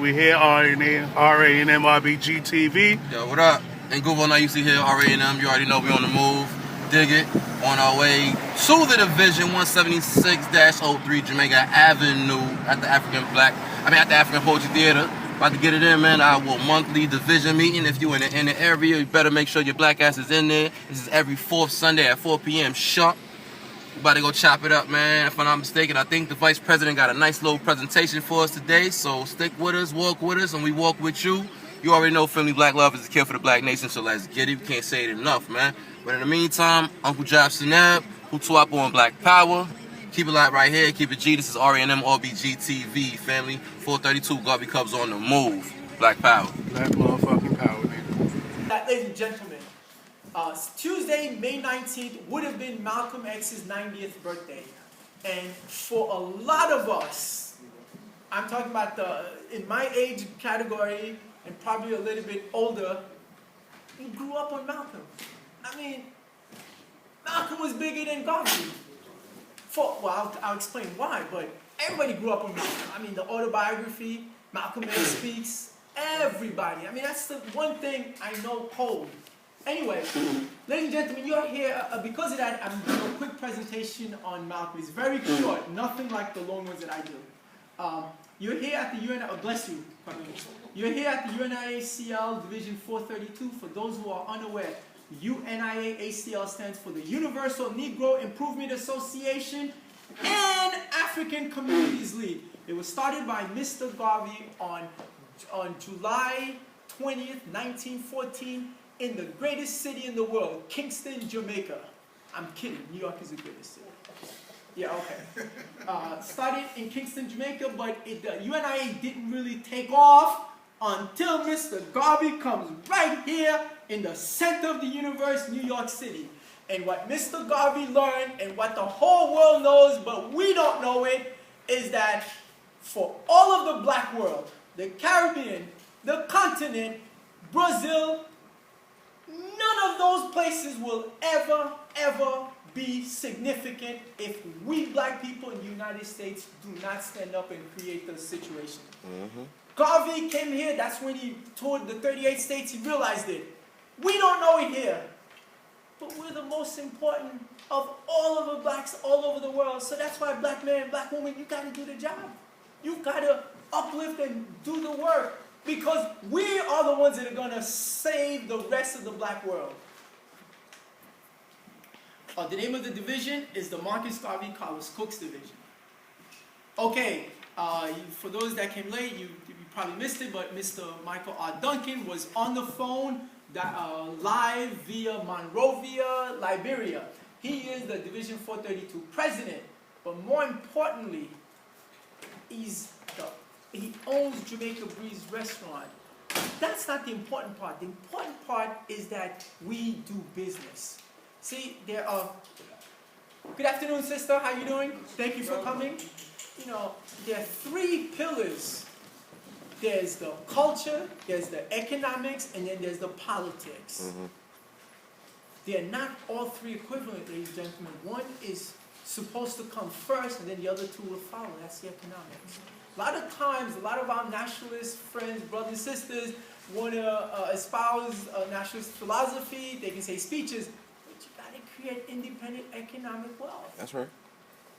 We here RANM RBG TV. Yo, what up? And Google, now you see here RANM. You already know we on the move. Dig it. On our way to the Division 176-03 Jamaica Avenue at the African Poetry Theater. About to get it in, man. Our monthly division meeting. If you in the area, you better make sure your black ass is in there. This is every fourth Sunday at 4 p.m. sharp. About to go chop it up, man. If I'm not mistaken, I think the Vice President got a nice little presentation for us today. So stick with us, walk with us, and we walk with you. You already know Family Black Love is a cure for the black nation, so let's get it. We can't say it enough, man. But in the meantime, Uncle Job Sinab, who twop on Black Power. Keep it live right here. Keep it G. This is RANM RBG TV, family. 432 Garvey Cubs on the move. Black Power. Black motherfucking power, nigga. Ladies and gentlemen, Tuesday, May 19th would have been Malcolm X's 90th birthday. And for a lot of us, I'm talking about in my age category and probably a little bit older, we grew up on Malcolm. I mean, Malcolm was bigger than Garvey. I'll explain why, but everybody grew up on Malcolm. I mean, the autobiography, Malcolm X Speaks, everybody. I mean, that's the one thing I know cold. Anyway, ladies and gentlemen, you're here. Because of that, I'm doing a quick presentation on Malcolm. It's very short, nothing like the long ones that I do. You're here at the UNI, bless you. You're here at the UNIACL Division 432. For those who are unaware, UNIACL stands for the Universal Negro Improvement Association and African Communities League. It was started by Mr. Garvey on July 20th, 1914, in the greatest city in the world, Kingston, Jamaica. I'm kidding, New York is the greatest city. Yeah, okay. Started in Kingston, Jamaica, but the UNIA didn't really take off until Mr. Garvey comes right here in the center of the universe, New York City. And what Mr. Garvey learned, and what the whole world knows, but we don't know it, is that for all of the black world, the Caribbean, the continent, Brazil, none of those places will ever be significant if we black people in the United States do not stand up and create the situation. Garvey came here, that's when he toured the 38 states, he realized it. We don't know it here, but we're the most important of all of the blacks all over the world. So that's why black man, black woman, you gotta do the job. You gotta uplift and do the work. Because we are the ones that are going to save the rest of the black world. The name of the division is the Marcus Garvey Carlos Cooks Division. Okay, for those that came late, you probably missed it, but Mr. Michael R. Duncan was on the phone live via Monrovia, Liberia. He is the Division 432 president, but more importantly, he owns Jamaica Breeze Restaurant. That's not the important part. The important part is that we do business. See, there are... Good afternoon, sister. How you doing? Thank you for coming. You know, there are three pillars. There's the culture, there's the economics, and then there's the politics. They're not all three equivalent, ladies and gentlemen. One is supposed to come first, and then the other two will follow. That's the economics. A lot of times, a lot of our nationalist friends, brothers and sisters, want to espouse nationalist philosophy. They can say speeches, but you got to create independent economic wealth. That's right.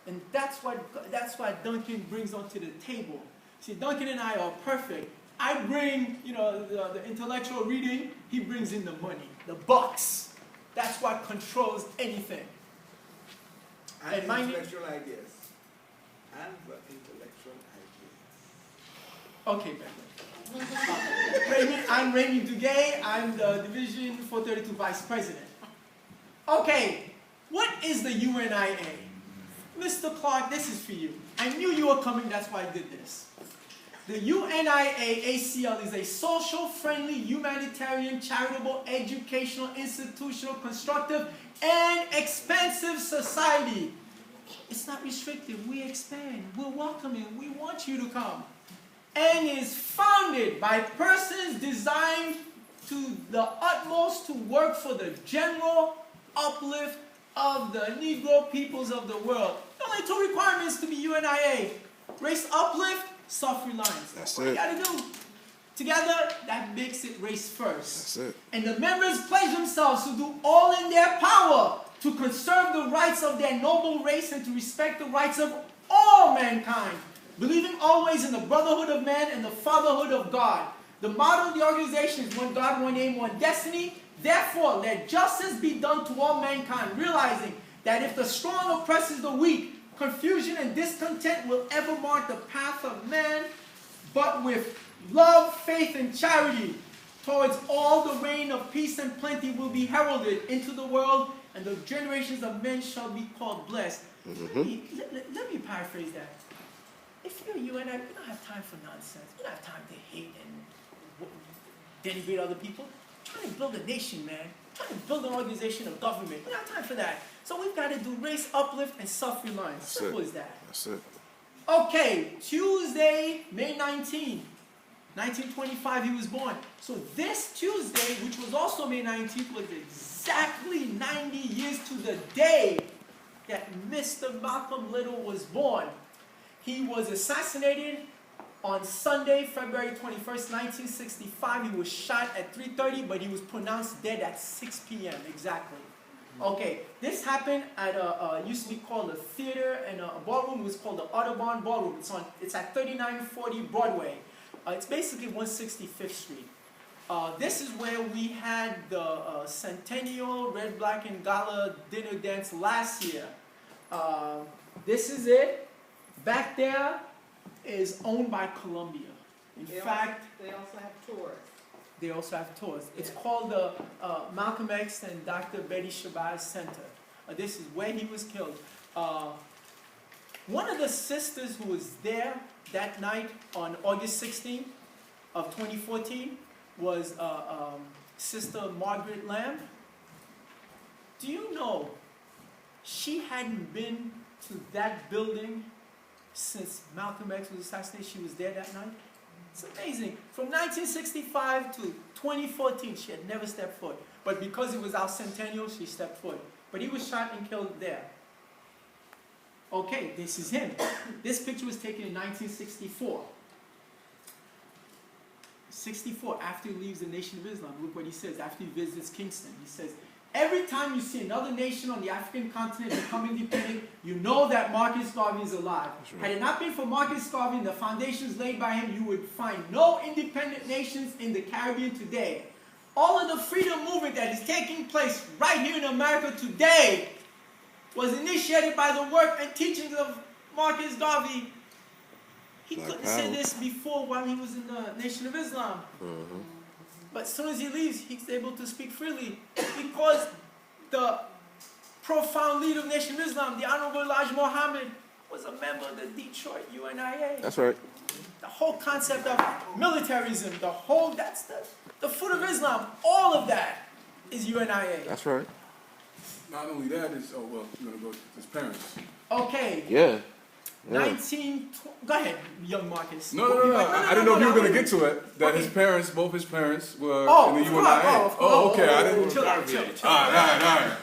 And that's what Duncan brings onto the table. See, Duncan and I are perfect. I bring, the intellectual reading. He brings in the money, the bucks. That's what controls anything. And intellectual ideas. And intellectual ideas. Okay, I'm Raymond Duge. I'm the Division 432 Vice President. Okay, what is the UNIA? Mr. Clark, this is for you. I knew you were coming, that's why I did this. The UNIA-ACL is a social-friendly, humanitarian, charitable, educational, institutional, constructive, and expansive society. It's not restrictive. We expand. We're welcoming. We want you to come. And is founded by persons designed to the utmost to work for the general uplift of the Negro peoples of the world. Only two requirements to be UNIA. Race uplift suffering lines. That's what it. you gotta do. Together, that makes it race first. That's it. And the members pledge themselves to do all in their power to conserve the rights of their noble race and to respect the rights of all mankind, believing always in the brotherhood of man and the fatherhood of God. The motto of the organization is one God, one aim, one destiny. Therefore, let justice be done to all mankind, realizing that if the strong oppresses the weak, confusion and discontent will ever mark the path of man, but with love, faith, and charity towards all, the reign of peace and plenty will be heralded into the world, and the generations of men shall be called blessed. Let me paraphrase that. If you're you and I, we don't have time for nonsense. We don't have time to hate and denigrate other people. We're trying to build a nation, man. We're trying to build an organization of government. We don't have time for that. So we've got to do race uplift and self-reliance. Simple as that. That's it. Okay, Tuesday, May 19th. 1925 he was born. So this Tuesday, which was also May 19th, was exactly 90 years to the day that Mr. Malcolm Little was born. He was assassinated on Sunday, February 21st, 1965. He was shot at 3:30, but he was pronounced dead at 6 p.m. exactly. Okay, this happened at used to be called a theater and a ballroom. It was called the Audubon Ballroom. It's at 3940 Broadway. It's basically 165th Street. This is where we had the Centennial Red, Black, and Gala dinner dance last year. This is it. Back there is owned by Columbia. In fact, they also have tours. They also have tours. It's called the Malcolm X and Dr. Betty Shabazz Center. This is where he was killed. One of the sisters who was there that night on August 16th of 2014 was Sister Margaret Lamb. Do you know she hadn't been to that building since Malcolm X was assassinated? She was there that night. It's amazing. From 1965 to 2014, she had never stepped foot. But because it was our centennial, she stepped foot. But he was shot and killed there. Okay, this is him. This picture was taken in 1964. 64, after he leaves the Nation of Islam. Look what he says after he visits Kingston. He says, every time you see another nation on the African continent become independent, you know that Marcus Garvey is alive. Right. Had it not been for Marcus Garvey and the foundations laid by him, you would find no independent nations in the Caribbean today. All of the freedom movement that is taking place right here in America today was initiated by the work and teachings of Marcus Garvey. He couldn't say this before while he was in the Nation of Islam. But as soon as he leaves, he's able to speak freely because the profound leader of Nation of Islam, the Honorable Elijah Muhammad, was a member of the Detroit UNIA. That's right. The whole concept of militarism, that's the foot of Islam, all of that is UNIA. That's right. Not only that, is you're gonna go to his parents. Okay. Yeah. 19. Go ahead, young Marcus. No. I didn't know if you were gonna get to it. That his parents, both his parents, were in the UNIA. Okay. I didn't. Chill out. All right.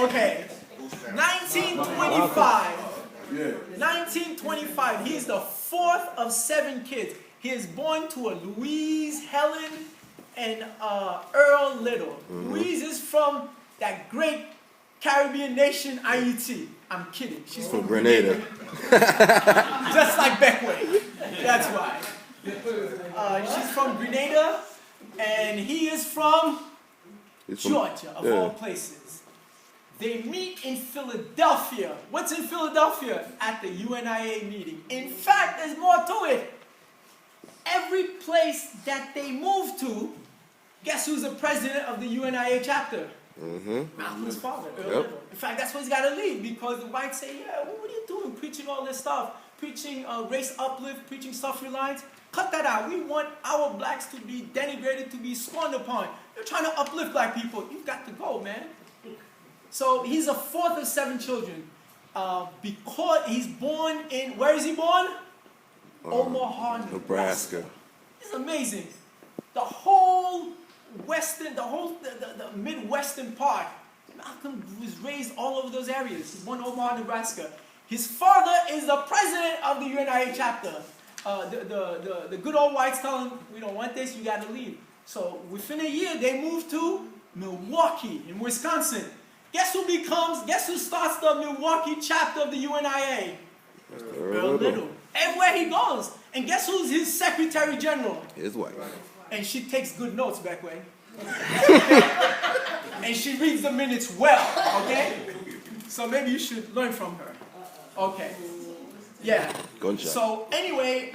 Okay. 1925. Yeah. 1925. He is the fourth of 7 kids. He is born to a Louise, Helen, and Earl Little. Louise is from that great Caribbean nation, Haiti. I'm kidding. She's from Grenada. Just like Beckway. That's why. She's from Grenada, and he is from Georgia, of all places. They meet in Philadelphia. What's in Philadelphia? At the UNIA meeting. In fact, there's more to it. Every place that they move to, guess who's the president of the UNIA chapter? Malcolm's father, Earl Little. In fact, that's why he's got to leave, because the whites say, yeah, what are you doing preaching all this stuff? Preaching race uplift, preaching self-reliance? Cut that out. We want our blacks to be denigrated, to be scorned upon. You're trying to uplift black people. You've got to go, man. So he's a fourth of 7 children. Because he's born in, where is he born? Omaha, Nebraska. It's amazing. The whole western, the midwestern part, Malcolm was raised all over those areas. He's born in Omaha, Nebraska. His father is the president of the UNIA chapter. the good old whites tell him, we don't want this, you got to leave. So within a year, they moved to Milwaukee in Wisconsin. Guess who starts the Milwaukee chapter of the UNIA? Earl Little. Everywhere he goes. And guess who's his Secretary General? His wife. And she takes good notes, Beckway. And she reads the minutes well, okay? So maybe you should learn from her. Okay. Yeah. Gunshot. So anyway,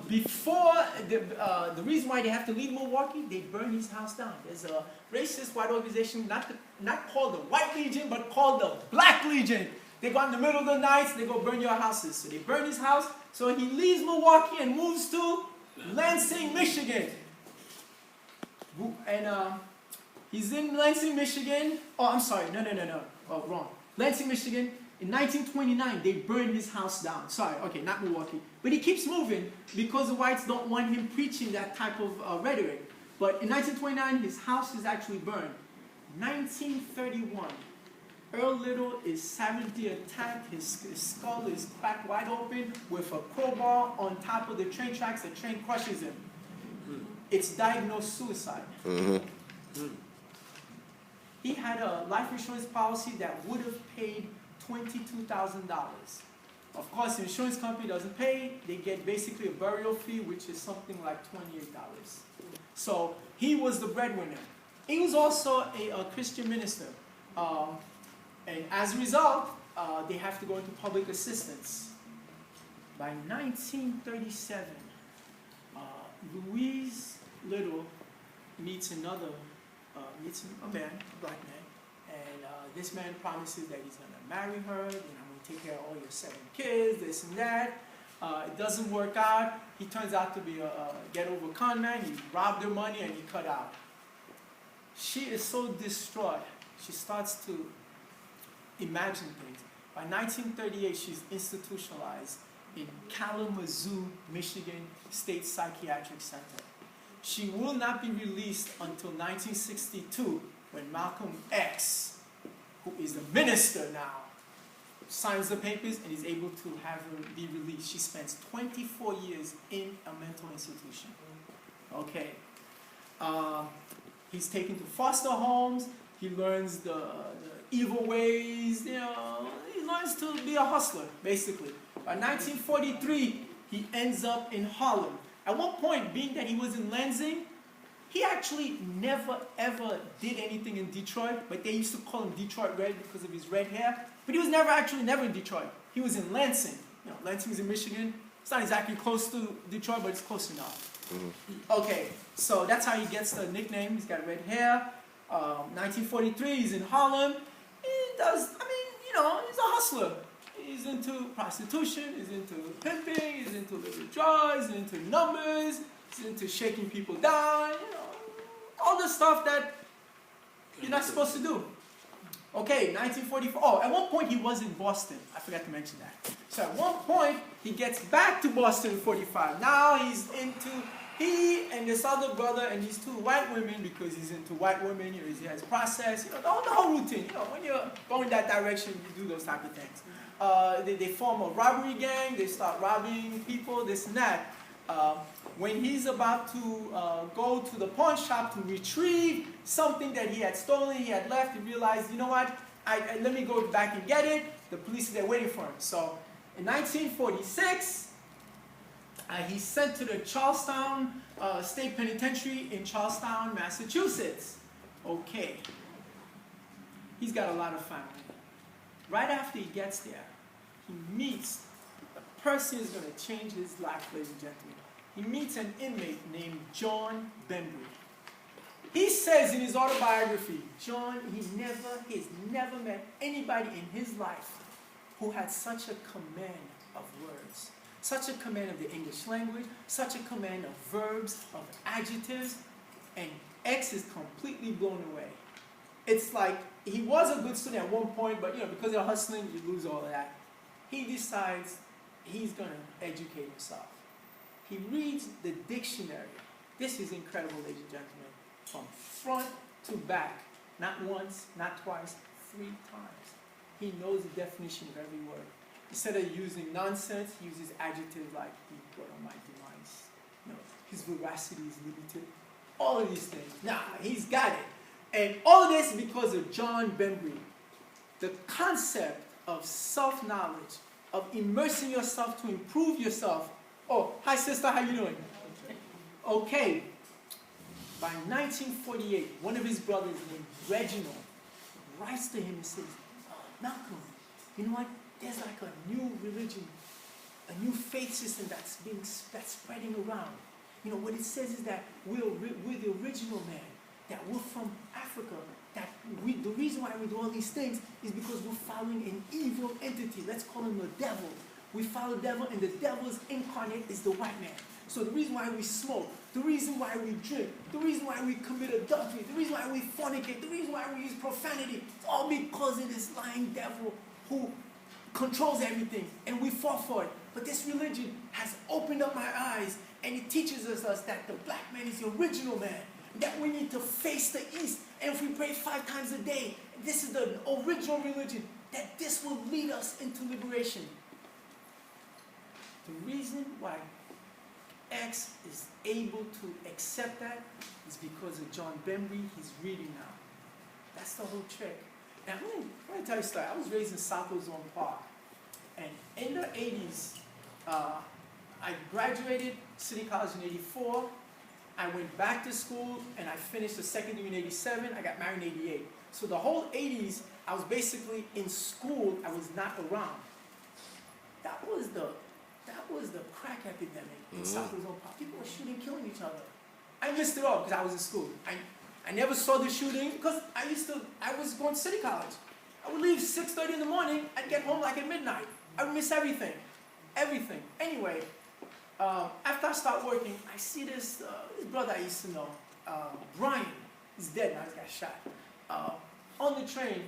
before the reason why they have to leave Milwaukee, they burn his house down. There's a racist white organization, not called the White Legion, but called the Black Legion. They go in the middle of the night, they go burn your houses. So they burn his house. So he leaves Milwaukee and moves to Lansing, Michigan. And he's in Lansing, Michigan. Oh, I'm sorry. No. Oh, wrong. Lansing, Michigan. In 1929, they burned his house down. Sorry, okay, not Milwaukee. But he keeps moving because the whites don't want him preaching that type of rhetoric. But in 1929, his house is actually burned. 1931, Earl Little is savagely attacked. His skull is cracked wide open with a crowbar on top of the train tracks. The train crushes him. It's diagnosed suicide. He had a life insurance policy that would have paid $22,000. Of course, the insurance company doesn't pay. They get basically a burial fee, which is something like $28. So he was the breadwinner. He was also a Christian minister. And as a result, they have to go into public assistance. By 1937, Louise Little meets a man, a black man, and this man promises that he's going to marry her, and I'm going to take care of all your 7 kids, this and that. It doesn't work out. He turns out to be a get-over con man. He robbed her money and he cut out. She is so distraught, she starts to imagine things. By 1938, she's institutionalized in Kalamazoo, Michigan State Psychiatric Center. She will not be released until 1962, when Malcolm X, who is the minister now, signs the papers and is able to have her be released. She spends 24 years in a mental institution. Okay. He's taken to foster homes. He learns the evil ways. He learns to be a hustler, basically. By 1943, he ends up in Harlem. At one point, being that he was in Lansing, he actually never, ever did anything in Detroit, but they used to call him Detroit Red because of his red hair. But he was never in Detroit. He was in Lansing. Lansing's in Michigan. It's not exactly close to Detroit, but it's close enough. Okay, so that's how he gets the nickname. He's got red hair. 1943, he's in Harlem. He's a hustler. He's into prostitution, he's into pimping, he's into little drugs, he's into numbers, he's into shaking people down, all the stuff that you're not supposed to do. Okay, 1944. Oh, at one point he was in Boston. I forgot to mention that. So at one point he gets back to Boston in 45. Now he and this other brother and these 2 white women, because he's into white women, he has process, the whole routine. When you're going that direction, you do those type of things. They form a robbery gang. They start robbing people, this and that. When he's about to go to the pawn shop to retrieve something that he had stolen, he had left, he realized, you know what, let me go back and get it. The police are there waiting for him. So in 1946, he's sent to the Charlestown State Penitentiary in Charlestown, Massachusetts. Okay. He's got a lot of family. Right after he gets there, he meets a person who's going to change his life, ladies and gentlemen. He meets an inmate named John Bembry. He says in his autobiography, he's never met anybody in his life who had such a command of words, such a command of the English language, such a command of verbs, of adjectives, and X is completely blown away. It's like he was a good student at one point, but because you're hustling, you lose all of that. He decides he's going to educate himself. He reads the dictionary. This is incredible, ladies and gentlemen. From front to back. Not once, not twice, 3 times. He knows the definition of every word. Instead of using nonsense, he uses adjectives like, God Almighty, his veracity is limited. All of these things. Nah, he's got it. And all of this because of John Bembry. The concept of self-knowledge, of immersing yourself to improve yourself. Oh, hi sister, how you doing? Okay. By 1948, one of his brothers named Reginald writes to him and says, Malcolm, you know what? There's like a new religion, a new faith system that's spreading around. You know, what it says is that we're the original man, that we're from Africa, that the reason why we do all these things is because we're following an evil entity. Let's call him the devil. We follow the devil, and the devil's incarnate is the white man. So the reason why we smoke, the reason why we drink, the reason why we commit adultery, the reason why we fornicate, the reason why we use profanity, it's all because of this lying devil who controls everything, and we fall for it. But this religion has opened up my eyes, and it teaches us that the black man is the original man, that we need to face the East, and if we pray 5 times a day, this is the original religion, that this will lead us into liberation. The reason why X is able to accept that is because of John Bembry. He's reading now. That's the whole trick. Now, let me tell you a story. I was raised in South Ozone Park. And in the 80s, I graduated City College in 84. I went back to school, and I finished the second year in 87. I got married in 88. So the whole 80s, I was basically in school. I was not around. That was the crack epidemic in South Ozone Park. People were shooting, killing each other. I missed it all because I was in school. I never saw the shooting because I was going to City College. I would leave 6:30 in the morning. I'd get home like at midnight. I would miss everything. Everything. Anyway, after I start working, I see this brother I used to know, Brian. He's dead now. He's got shot. On the train.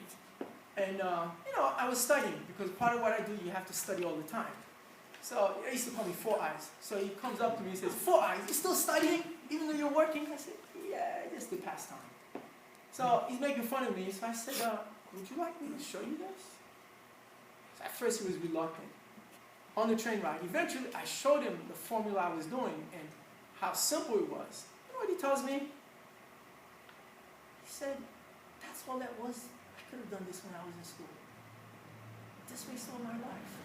And, I was studying because part of what I do, you have to study all the time. So they used to call me 4 Eyes. So he comes up to me and says, 4 Eyes, you still studying even though you're working? I said, yeah, just the pastime. So he's making fun of me. So I said, would you like me to show you this? So at first he was reluctant. On the train ride, eventually I showed him the formula I was doing and how simple it was. You know what he tells me? He said, that's all that was. I could have done this when I was in school. This makes all my life.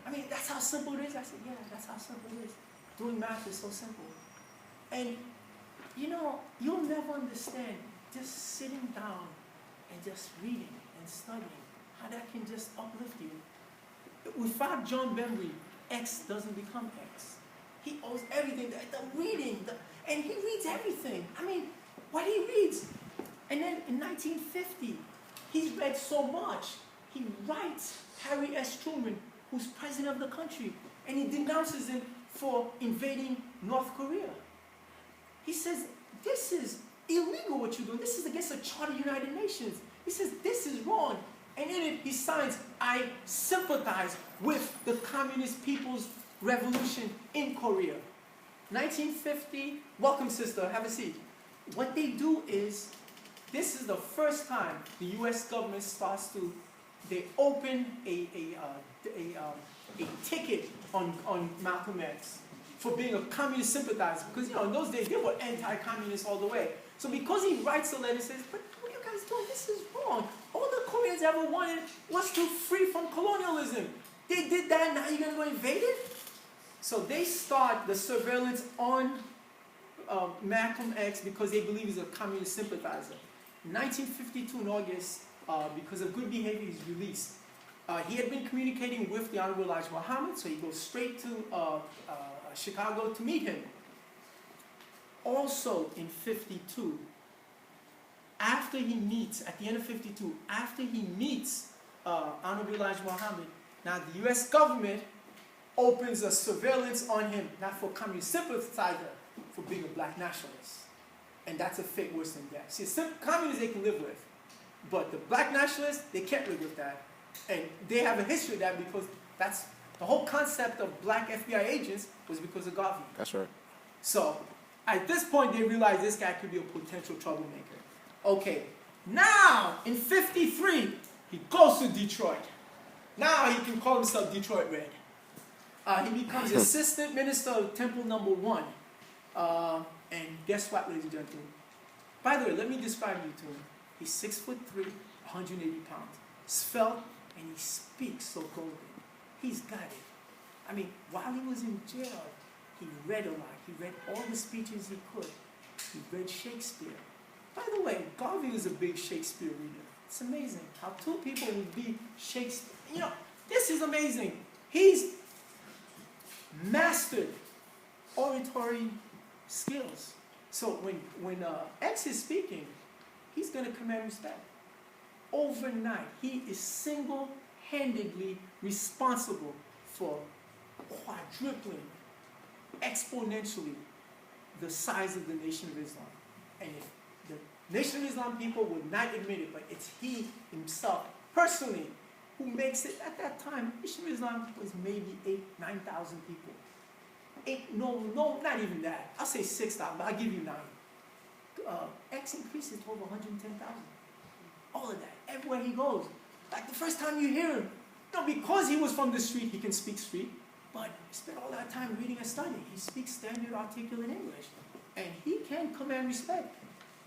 I mean, that's how simple it is. I said, yeah, that's how simple it is. Doing math is so simple. And, you'll never understand just sitting down and just reading and studying, how that can just uplift you. Without John Bembry, X doesn't become X. He owes everything, the reading, and he reads everything. I mean, what he reads. And then in 1950, he's read so much, he writes Harry S. Truman, who's president of the country, and he denounces him for invading North Korea. He says, this is illegal what you're doing. This is against the Charter of the United Nations. He says, this is wrong. And in it, he signs, I sympathize with the Communist People's Revolution in Korea. 1950, welcome sister, have a seat. What they do is, this is the first time the U.S. government starts to, they open a ticket on Malcolm X for being a communist sympathizer. Because, in those days, they were anti-communist all the way. So because he writes a letter and says, but what are you guys doing? This is wrong. All the Koreans ever wanted was to free from colonialism. They did that, now you're going to go invade it? So they start the surveillance on Malcolm X because they believe he's a communist sympathizer. In 1952, in August, because of good behavior, he's released. He had been communicating with the Honorable Elijah Muhammad, so he goes straight to Chicago to meet him. Also in 52, after he meets, at the end of 52, after he meets Honorable Elijah Muhammad, now the U.S. government opens a surveillance on him, not for communist sympathizer, for being a black nationalist. And that's a fate worse than death. See, communists they can live with, but the black nationalists, they can't live with that. And they have a history of that because that's the whole concept of black FBI agents was because of Garvey. That's right. So at this point, they realize this guy could be a potential troublemaker. Okay, now in 53, he goes to Detroit. Now he can call himself Detroit Red. He becomes assistant minister of Temple No. 1. And guess what, ladies and gentlemen? By the way, let me describe you to him. He's 6'3", 180 pounds, svelte, and he speaks so golden. He's got it. I mean, while he was in jail, he read a lot. He read all the speeches he could. He read Shakespeare. By the way, Garvey was a big Shakespeare reader. It's amazing how two people would be Shakespeare. You know, this is amazing. He's mastered oratory skills. So when X is speaking, he's going to command respect. Overnight, he is single-handedly responsible for quadrupling exponentially the size of the Nation of Islam. And if the Nation of Islam people would not admit it, but it's he himself, personally, who makes it. At that time, Nation of Islam was maybe 8,000, 9,000 people. No, not even that. I'll say 6,000, but I'll give you 9. X increases to over 110,000. All of that, everywhere he goes. Like the first time you hear him, because he was from the street, he can speak street, but he spent all that time reading and studying. He speaks standard articulate English, and he can command respect.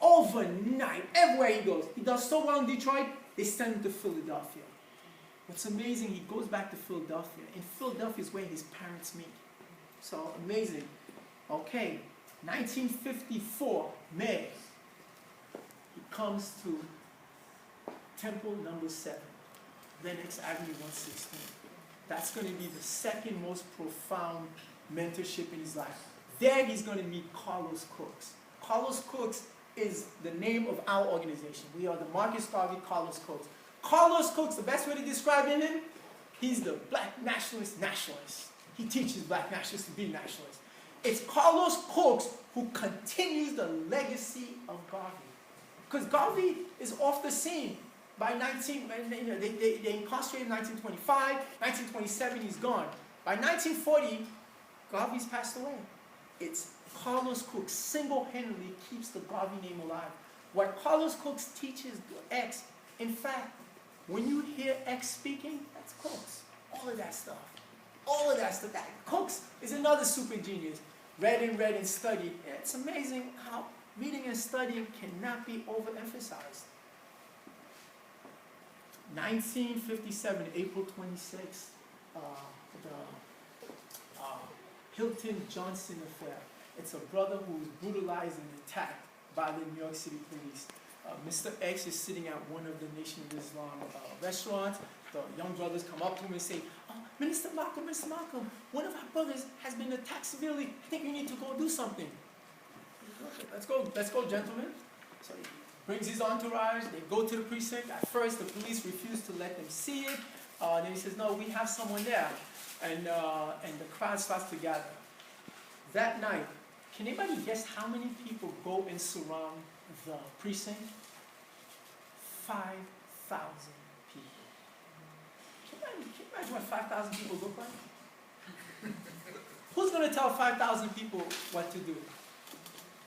Overnight, everywhere he goes. He does so well in Detroit, they send him to Philadelphia. What's amazing, he goes back to Philadelphia. And Philadelphia is where his parents meet. So amazing. Okay, 1954, May. He comes to Temple number 7, Lenox Avenue 116. That's going to be the second most profound mentorship in his life. There he's going to meet Carlos Cooks. Carlos Cooks is the name of our organization. We are the Marcus Garvey Carlos Cooks. Carlos Cooks, the best way to describe him, he's the black nationalist. He teaches black nationalists to be nationalists. It's Carlos Cooks who continues the legacy of Garvey. Because Garvey is off the scene by they incarcerated in 1925, 1927 he's gone. By 1940, Garvey's passed away. It's Carlos Cooks single-handedly keeps the Garvey name alive. What Carlos Cooks teaches X, in fact, when you hear X speaking, that's Cooks. All of that stuff. All of that stuff. Cooks is another super genius. Read and studied. And it's amazing how reading and studying cannot be overemphasized. 1957, April 26th, the Hilton Johnson affair. It's a brother who was brutalized and attacked by the New York City police. Mr. X is sitting at one of the Nation of Islam restaurants. The young brothers come up to him and say, Minister Malcolm, one of our brothers has been attacked severely. I think we need to go do something. Let's go, gentlemen. So he brings his entourage. They go to the precinct. At first, the police refuse to let them see it. Then he says, no, we have someone there. And the crowd starts to gather. That night, can anybody guess how many people go and surround the precinct? 5,000 people. Can you imagine what 5,000 people look like? Who's going to tell 5,000 people what to do?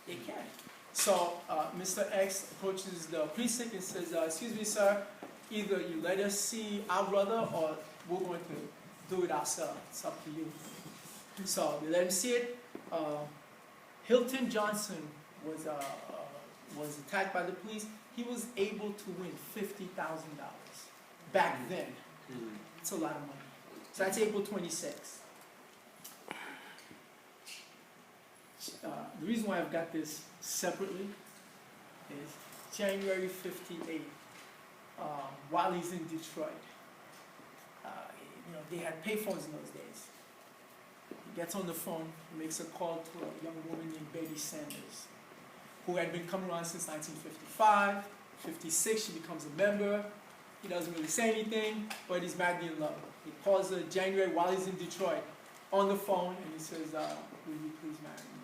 They can't. So Mr. X approaches the precinct and says, excuse me, sir, either you let us see our brother or we're going to do it ourselves. It's up to you. So they let him see it. Hilton Johnson was attacked by the police. He was able to win $50,000 back then. It's a lot of money. So that's April 26th. The reason why I've got this separately is January 58, while he's in Detroit. They had payphones in those days. He gets on the phone, makes a call to a young woman named Betty Sanders, who had been coming around since 1955. 56, she becomes a member. He doesn't really say anything, but he's madly in love. He calls her January while he's in Detroit on the phone, and he says, will you please marry me?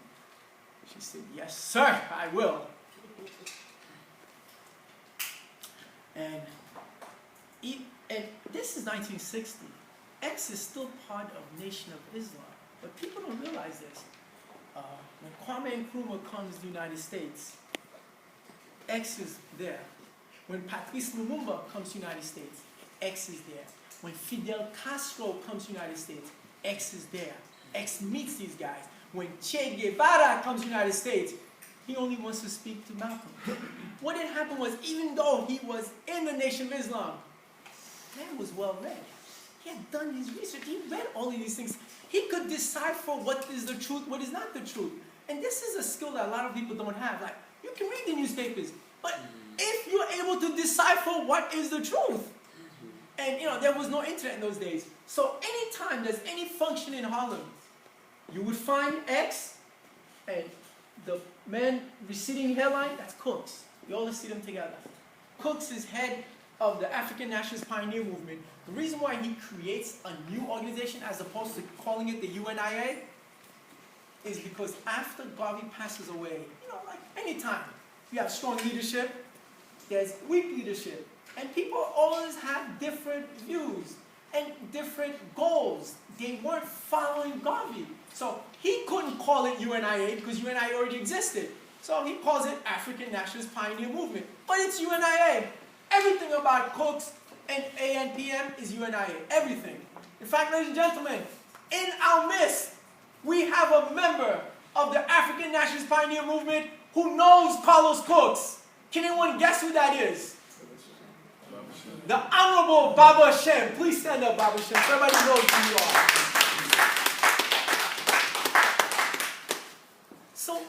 She said, yes, sir, I will. And this is 1960. X is still part of Nation of Islam, but people don't realize this. When Kwame Nkrumah comes to the United States, X is there. When Patrice Lumumba comes to the United States, X is there. When Fidel Castro comes to the United States, X is there. X meets these guys. when Che Guevara comes to the United States, he only wants to speak to Malcolm. What had happened was, even though he was in the Nation of Islam, man was well read. He had done his research. He read all of these things. He could decipher what is the truth, what is not the truth. And this is a skill that a lot of people don't have. Like, you can read the newspapers, but if you're able to decipher what is the truth, and there was no internet in those days. So anytime there's any function in Harlem, you would find X, and the man receding hairline, that's Cooks. You always see them together. Cooks is head of the African Nationalist Pioneer Movement. The reason why he creates a new organization as opposed to calling it the UNIA is because after Garvey passes away, like anytime you have strong leadership, there's weak leadership. And people always have different views and different goals. They weren't following Garvey. So he couldn't call it UNIA because UNIA already existed. So he calls it African Nationalist Pioneer Movement. But it's UNIA. Everything about Cooks and ANPM is UNIA. Everything. In fact, ladies and gentlemen, in our midst, we have a member of the African Nationalist Pioneer Movement who knows Carlos Cooks. Can anyone guess who that is? The Honorable Baba Shem. Please stand up, Baba Shem, so everybody knows who you are. So,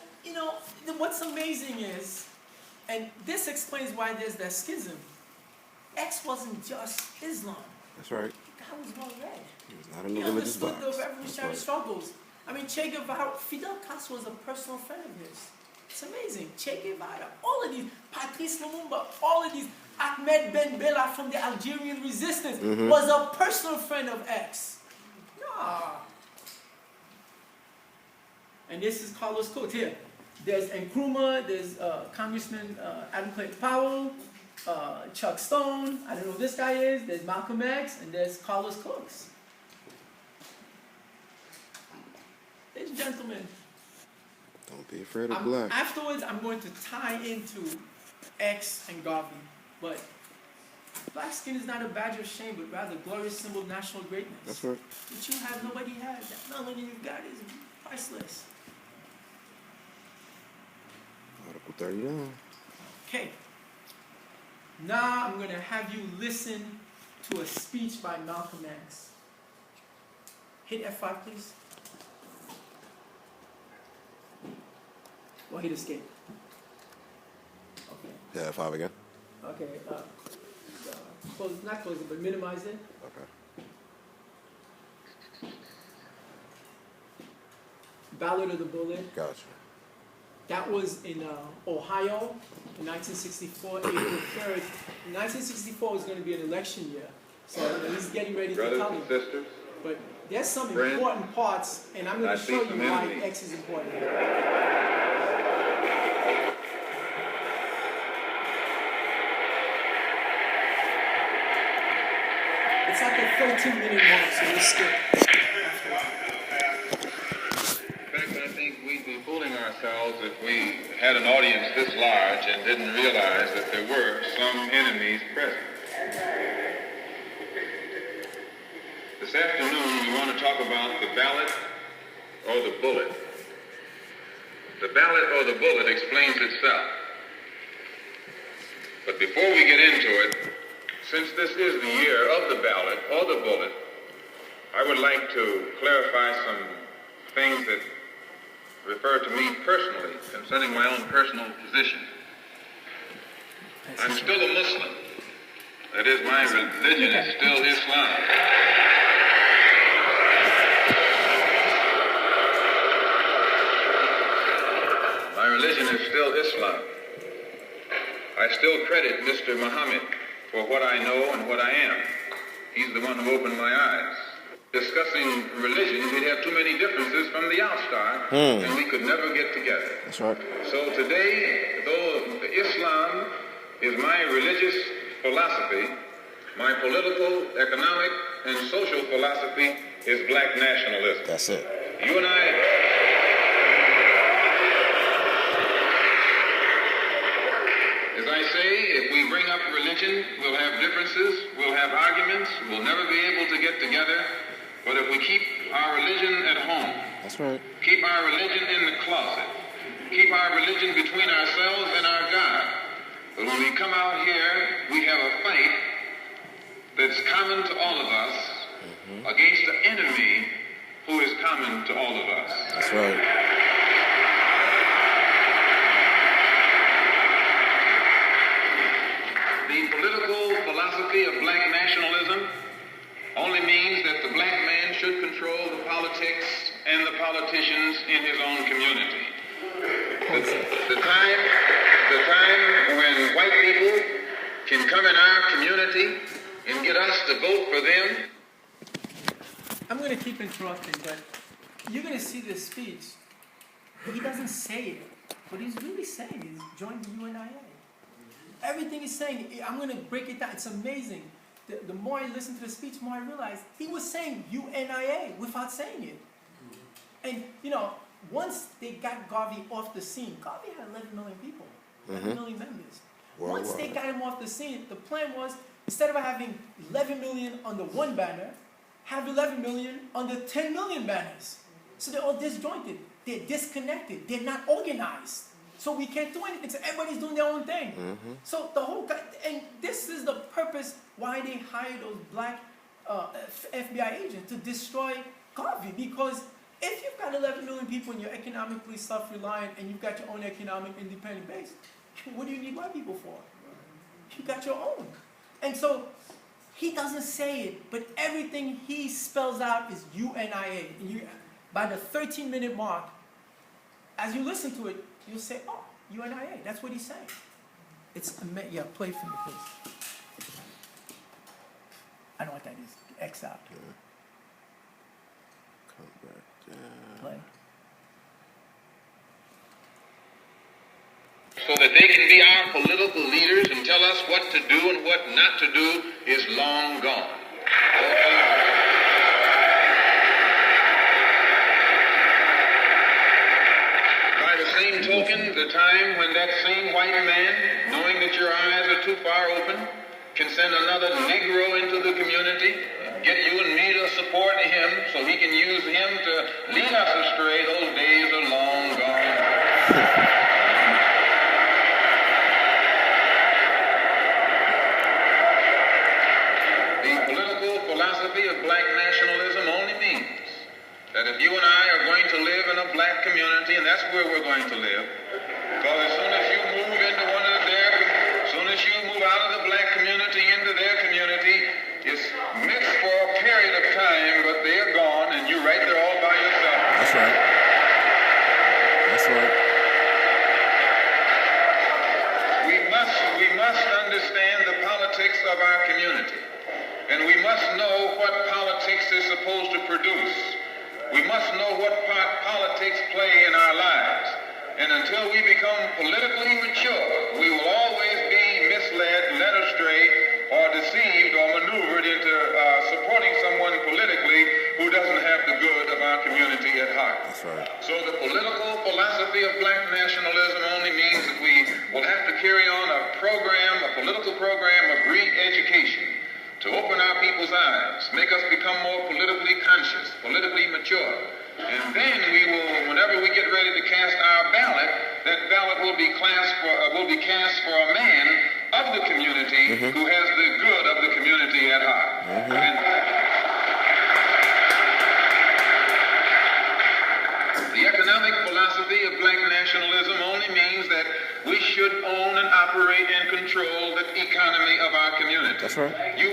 what's amazing is, and this explains why there's that schism, X wasn't just Islam. That's right. The guy was well read. He was not in the religious box. He understood the revolutionary struggles. I mean, Che Guevara, Fidel Castro was a personal friend of his. It's amazing. Che Guevara, all of these, Patrice Lumumba, all of these, Ahmed Ben Bella from the Algerian resistance was a personal friend of X. Nah. And this is Carlos Cooks here. There's Nkrumah, there's Congressman Adam Clayton Powell, Chuck Stone, I don't know who this guy is, there's Malcolm X, and there's Carlos Cooks. Ladies and gentlemen, don't be afraid of black. Afterwards, I'm going to tie into X and Garvey. But black skin is not a badge of shame, but rather a glorious symbol of national greatness. That's right. What you have, nobody has. That melanin you've got is priceless. Article 39. Okay. Now I'm going to have you listen to a speech by Malcolm X. Hit F5, please. Well, hit escape. Okay. Yeah, F5 again. Okay. Not close it, but minimize it. Okay. Ballad of the Bullet. Gotcha. That was in Ohio in 1964, April 3rd. 1964 was going to be an election year. So he's getting ready to tell you. Sisters, But there's some friends, important parts, and I'm going to show you why X is important. It's at the 13-minute mark, so we'll skip. I think we'd be fooling ourselves if we had an audience this large and didn't realize that there were some enemies present. This afternoon, we want to talk about the ballot or the bullet. The ballot or the bullet explains itself. But before we get into it, since this is the year of the ballot or the bullet, I would like to clarify some things that refer to me personally concerning my own personal position. I'm still a Muslim. That is, my religion is still Islam. My religion is still Islam. I still credit Mr. Muhammad for what I know and what I am. He's the one who opened my eyes. Discussing religion, we'd have too many differences from the outstart, and we could never get together. That's right. So today, though Islam is my religious philosophy, my political, economic, and social philosophy is black nationalism. That's it. You and I... As I say, if we bring up religion, we'll have differences, we'll have arguments, we'll never be able to get together. But if we keep our religion at home, That's right. Keep our religion in the closet. Keep our religion between ourselves and our God. But when we come out here, we have a fight that's common to all of us against the enemy who is common to all of us. That's right. The political philosophy of black nationalism only means that the black man should control the politics and the politicians in his own community. The time when white people can come in our community and get us to vote for them. I'm going to keep interrupting, but you're going to see this speech. He doesn't say it. What he's really saying is join the UNIA. Everything he's saying, I'm going to break it down. It's amazing. The more I listen to the speech, the more I realize he was saying UNIA without saying it. And, you know, once they got Garvey off the scene, Garvey had 11 million people, 11 million members. Worldwide. Once they got him off the scene, the plan was, instead of having 11 million under one banner, have 11 million under 10 million banners. So they're all disjointed. They're disconnected. They're not organized. So we can't do anything. So everybody's doing their own thing. So the whole and this is the purpose why they hired those black FBI agents to destroy Garvey. Because if you've got 11 million people and you're economically self-reliant and you've got your own economic independent base, what do you need white people for? You got your own. And so he doesn't say it, but everything he spells out is UNIA. And by the 13-minute mark, as you listen to it, you'll say, oh, UNIA. That's what he's saying. It's yeah, play for me, please. I know what that is. X out. Yeah. Come back down. Play. So that they can be our political leaders and tell us what to do and what not to do is long gone. By the same token, the time when that same white man, knowing that your eyes are too far open, can send another Negro into the community, get you and me to support him so he can use him to lead us astray, those days are long gone. Philosophy of black nationalism only means that if you and I are going to live in a black community, and that's where we're going to live, because as soon as you move into as soon as you move out of the black community into their community, it's mixed for a period of time, but they're gone, and you're right there all by yourself. That's right. That's right. We must understand the politics of our community. And we must know what politics is supposed to produce. We must know what part politics play in our lives. And until we become politically mature, we will always be misled, led astray, or deceived or maneuvered into supporting someone politically who doesn't have the good of our community at heart. That's right. So the political philosophy of black nationalism only means that we will have to carry on a political program of re-education, to open our people's eyes, make us become more politically conscious, politically mature. And then we will, whenever we get ready to cast our ballot, that ballot will be cast for a man of the community who has the good of the community at heart. The economic philosophy of black nationalism only means that we should own and operate and control the economy of our community. That's right. You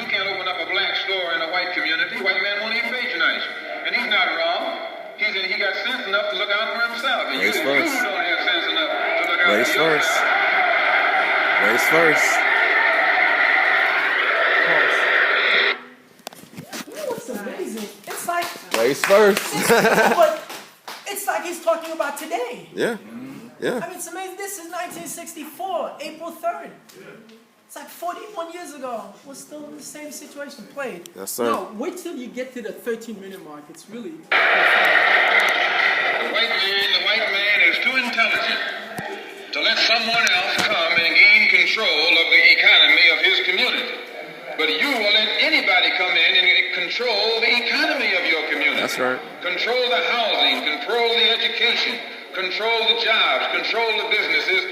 can't open up a black store in a white community. White man won't even patronize you. And he's not wrong. He got sense enough to look out for himself. And you don't have sense enough to look out Race for yourself. first. Race first. You know what's amazing? It's like... Race first. It's like he's talking about today. Yeah. Yeah. I mean, it's amazing. This is 1964, April 3rd. It's like 41 years ago. We're still in the same situation. Played. Yes, sir. Now, wait till you get to the 13-minute mark. It's really... The white man is too intelligent to let someone else come and gain control of the economy of his community. But you will let anybody anybody come in and control the economy of your community. That's right. Control the housing, control the education, control the jobs, control the businesses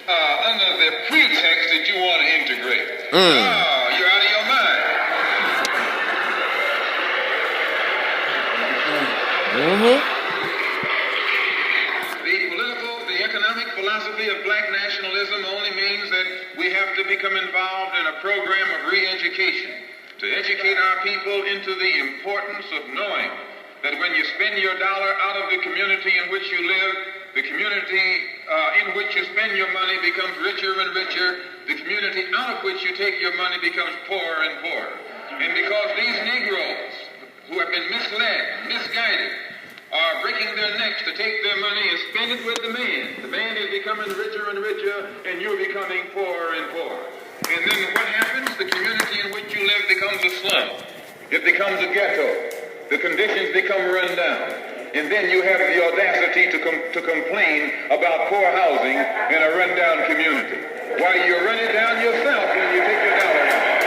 under the pretext that you want to integrate. Oh, you're out of your mind. The economic philosophy of black nationalism only means that we have to become involved in a program of re-education to educate our people into the importance of knowing that when you spend your dollar out of the community in which you live, the community in which you spend your money becomes richer and richer. The community out of which you take your money becomes poorer and poorer. And because these Negroes who have been misled, misguided, are breaking their necks to take their money and spend it with the man is becoming richer and richer, and you're becoming poorer and poorer. And then what happens? The community in which you live becomes a slum. It becomes a ghetto. The conditions become run down. And then you have the audacity to complain about poor housing in a rundown community. While you run it down yourself when you take your dollar out.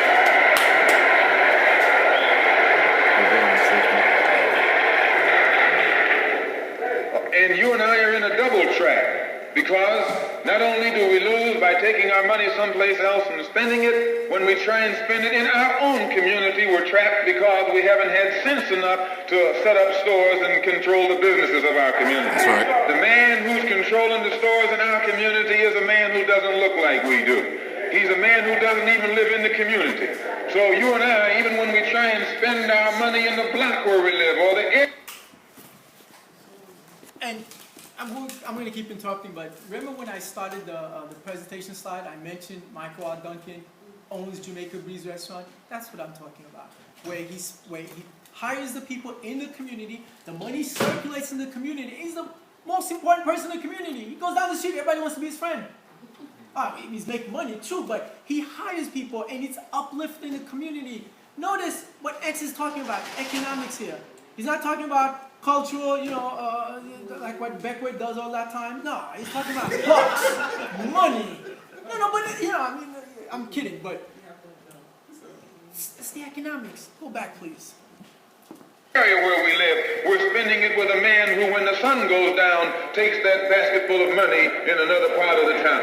And you and I are in a double trap, because not only do we lose by taking our money someplace else and spending it, when we try and spend it in our own community, we're trapped because we haven't had sense enough to set up stores and control the businesses of our community. That's right. The man who's controlling the stores in our community is a man who doesn't look like we do. He's a man who doesn't even live in the community. So you and I, even when we try and spend our money in the block where we live, or the area. And I'm going to keep interrupting, but remember when I started the presentation slide, I mentioned Michael R. Duncan owns Jamaica Breeze Restaurant? That's what I'm talking about. Where he hires the people in the community, the money circulates in the community. He's the most important person in the community. He goes down the street, everybody wants to be his friend. He's making money too, but he hires people and it's uplifting the community. Notice what X is talking about, economics here. He's not talking about cultural, like what Beckwith does all that time. No, he's talking about bucks, money. No, but I'm kidding, but it's the economics. Go back, please. Area where we live, we're spending it with a man who, when the sun goes down, takes that basket full of money in another part of the town.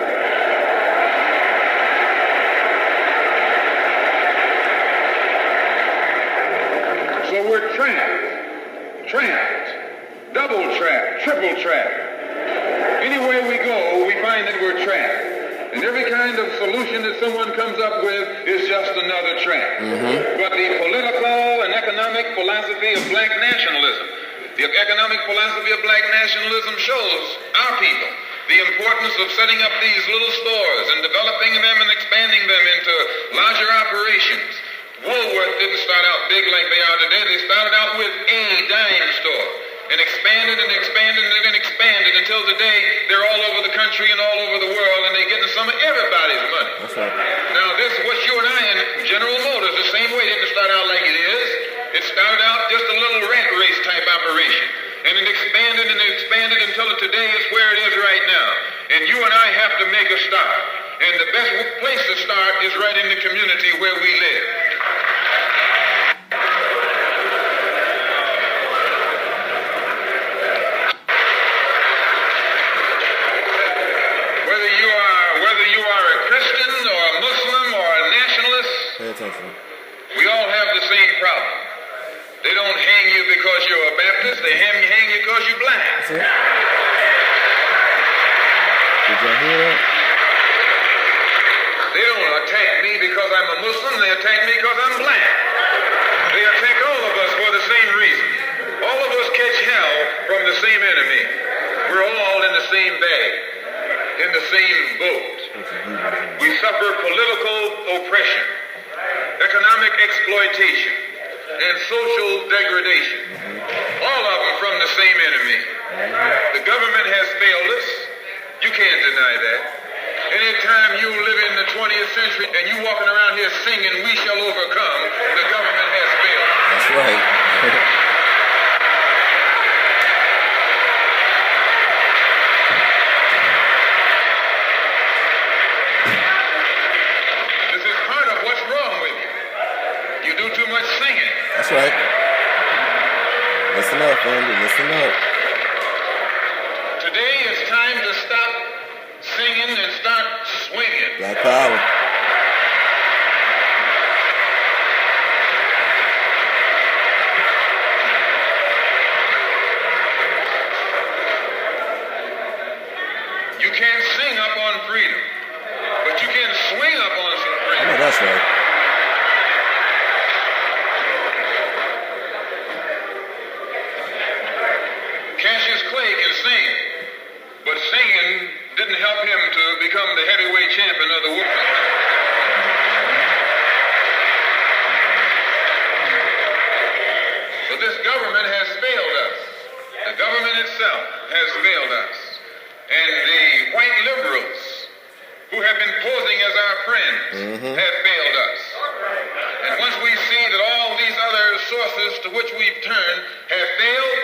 So we're trapped, double trapped, triple trapped. Anywhere we go, we find that we're trapped. And every kind of solution that someone comes up with is just another trap. But the political and economic philosophy of black nationalism, shows our people the importance of setting up these little stores and developing them and expanding them into larger operations. Woolworth didn't start out big like they are today. They started out with a dime store and expanded and expanded and expanded until today they're all over the country and all over the world, and they're getting some of everybody's money. That's right. Now this, what you and I in General Motors, the same way, didn't start out like it is. It started out just a little rat race type operation, and it expanded and expanded until today is where it is right now. And you and I have to make a start. And the best place to start is right in the community where we live. Whether you are a Christian or a Muslim or a nationalist, Pay attention. we all have the same problem. They don't hang you because you're a Baptist, they hang you because you're black. That's it. Did y'all hear that? They don't attack me because I'm a Muslim, they attack me because I'm black. They attack all of us for the same reason. All of us catch hell from the same enemy. We're all in the same bag, in the same boat. We suffer political oppression, economic exploitation, and social degradation. All of them from the same enemy. The government has failed us. You can't deny that. Anytime you live in the 20th century and you walking around here singing, "We shall overcome," the government has failed. That's right. This is part of what's wrong with you. You do too Listen up. Today it's time to stop singing and start swinging. Black power. You can't sing up on freedom, but you can swing up on some I freedom. know that's right. Cassius Clay can sing, but singing didn't help him to become the heavyweight champion of the world. So this government has failed us. The government itself has failed us. And the white liberals who have been posing as our friends have failed us. And once we see that all these other sources to which we've turned have failed,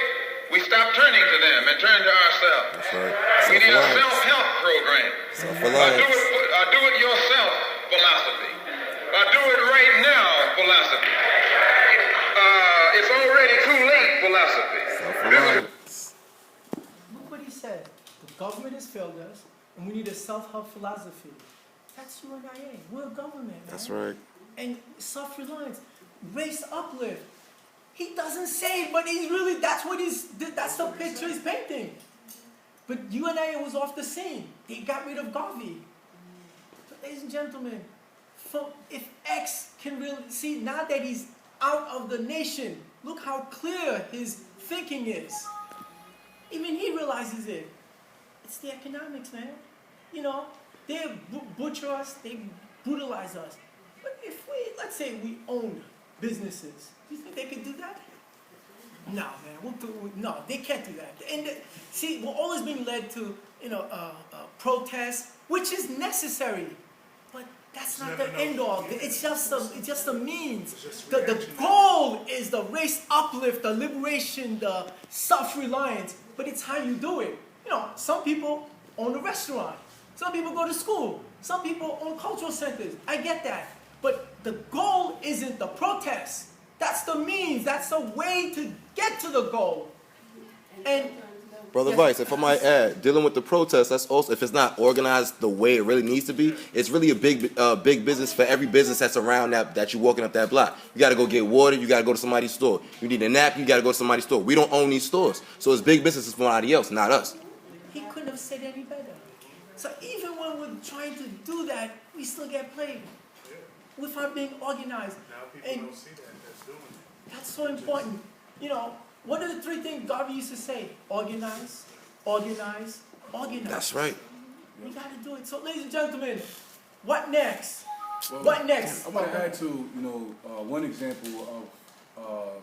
we stop turning to them and turn to ourselves. That's right. We need a Self-reliance. self-help program. Self-reliance. A do-it-yourself philosophy. A do-it-right now philosophy. It's already too late philosophy. Self-reliance. Look what he said. The government has failed us, and we need a self-help philosophy. That's UNIA. We're a government, man. That's right. And self-reliance, race uplift. He doesn't say it, but he's really, that's the picture he's painting. But UNIA was off the scene. They got rid of Garvey. But ladies and gentlemen, if X can really, see, now that he's out of the nation, look how clear his thinking is. Even he realizes it. It's the economics, man. You know, they butcher us, they brutalize us. But if we, let's say we own businesses, you think they could do that? No, man. No, they can't do that. And see, we're always being led to, protests, which is necessary, but that's not the end all. It's just a means. The goal is the race uplift, the liberation, the self-reliance. But it's how you do it. You know, some people own a restaurant. Some people go to school. Some people own cultural centers. I get that. But the goal isn't the protest. That's the means. That's the way to get to the goal. And Brother Vice, if I might add, dealing with the protests, that's also, if it's not organized the way it really needs to be, it's really a big business for every business that's around that you're walking up that block. You got to go get water, you got to go to somebody's store. You need a nap, you got to go to somebody's store. We don't own these stores. So it's big business for somebody else, not us. He couldn't have said any better. So even when we're trying to do that, we still get played without being organized. Now people don't see that. That's doing it. That's so important. You know, what are the three things Garvey used to say? Organize, organize, organize. That's right. We got to do it. So, ladies and gentlemen, what next? Well, What next? I want to add to, one example of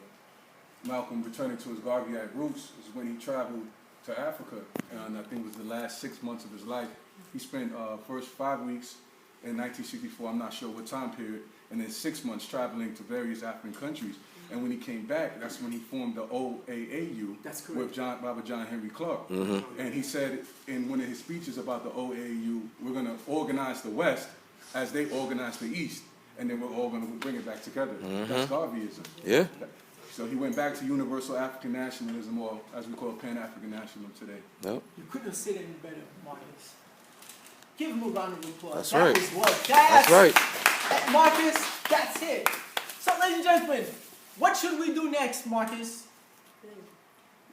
Malcolm returning to his Garveyite roots is when he traveled to Africa, and I think it was the last 6 months of his life. He spent first 5 weeks in 1964, I'm not sure what time period, and then 6 months traveling to various African countries. And when he came back, that's when he formed the OAAU with Robert John Henry Clark. And he said in one of his speeches about the OAAU, we're going to organize the West as they organize the East, and then we're all going to bring it back together. That's Garveyism. Yeah. So he went back to universal African nationalism, or as we call Pan-African nationalism today. Nope. You couldn't have said any better, Marcus. Give him a round of applause. That's right. Is what. That's right. Marcus, that's it. So, ladies and gentlemen, what should we do next, Marcus?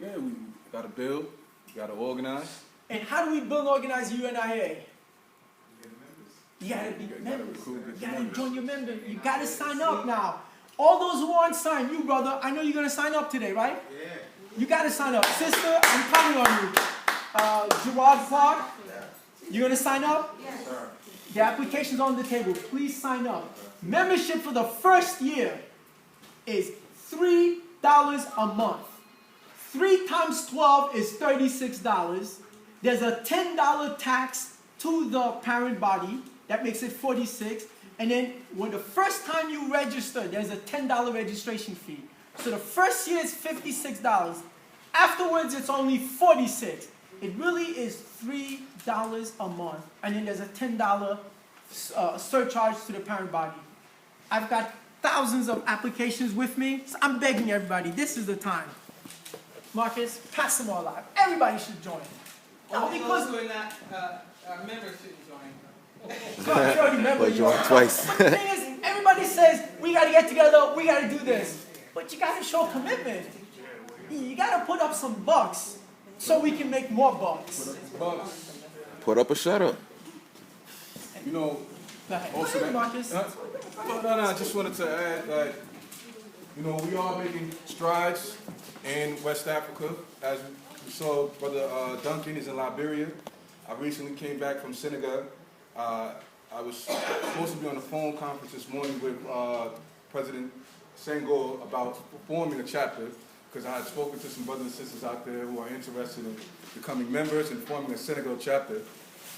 Yeah, we got to build, we got to organize. And how do we build and organize UNIA? You gotta be members. You gotta join your member. You gotta sign up now. All those who aren't signed, you brother, I know you're gonna sign up today, right? Yeah. You gotta sign up. Sister, I'm counting on you. Gerard Clark, you gonna sign up? Yes, sir. The application's on the table. Please sign up. Membership for the first year is $3 a month. 3 times 12 is $36. There's a $10 tax to the parent body. That makes it $46. And then when the first time you register, there's a $10 registration fee. So the first year is $56. Afterwards, it's only $46. It really is $3 a month. And then there's a $10 surcharge to the parent body. I've got thousands of applications with me. So I'm begging everybody, this is the time. Marcus, pass them all out. Everybody should join. No, because we're not, our members shouldn't join. God, you already remember But you. join twice. But the thing is, everybody says, we got to get together, we got to do this. But you got to show commitment. You got to put up some bucks so we can make more bucks. Put up or shut up. You know, Go ahead. also that, Marcus. I just wanted to add that, you know, we are making strides in West Africa. As we saw, Brother Duncan is in Liberia. I recently came back from Senegal. I was supposed to be on a phone conference this morning with President Senghor about forming a chapter, because I had spoken to some brothers and sisters out there who are interested in becoming members and forming a Senegal chapter.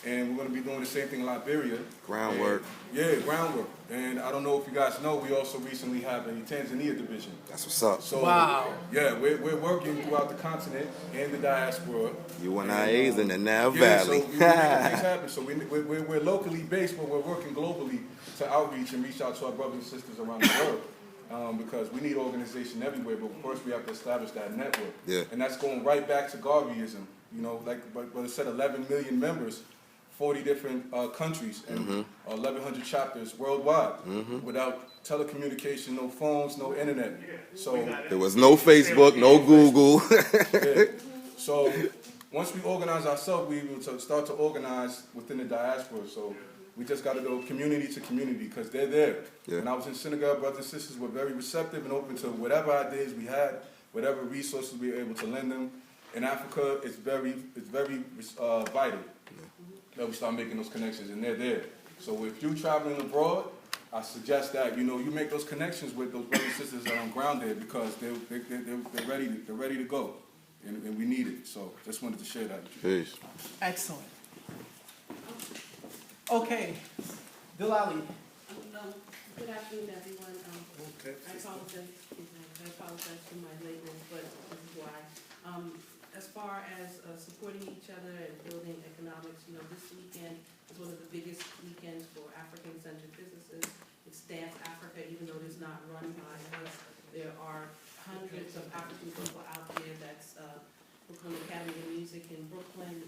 And we're going to be doing the same thing in Liberia. Groundwork. Groundwork. And I don't know if you guys know, we also recently have a Tanzania division. That's what's up. So, Wow. Yeah, we're working throughout the continent and the diaspora. UNIA's in the Nile Yeah, Valley. so we're making things happen. So we're locally based, but we're working globally to outreach and reach out to our brothers and sisters around the world. Because we need organization everywhere, but first we have to establish that network. Yeah. And that's going right back to Garveyism. You know, but it said 11 million members, 40 different countries, and 1,100 chapters worldwide, without telecommunication, no phones, no internet. So There was no Facebook, no Google. yeah. So once we organize ourselves, we will start to organize within the diaspora. So we just got to go community to community, because they're there. Yeah. When I was in Senegal, brothers and sisters were very receptive and open to whatever ideas we had, whatever resources we were able to lend them. In Africa, it's very vital that we start making those connections, and they're there. So if you're traveling abroad, I suggest that you make those connections with those brothers and sisters that are on ground there, because they're ready to go, and we need it. So just wanted to share that with you. Peace. Excellent. Okay. Delali. Good afternoon, everyone. I apologize for my lateness, but this is why. As far as supporting each other and building economics, this weekend is one of the biggest weekends for African-centered businesses. It's Dance Africa, even though it is not run by us. There are hundreds of African people out there. That's Brooklyn Academy of Music in Brooklyn.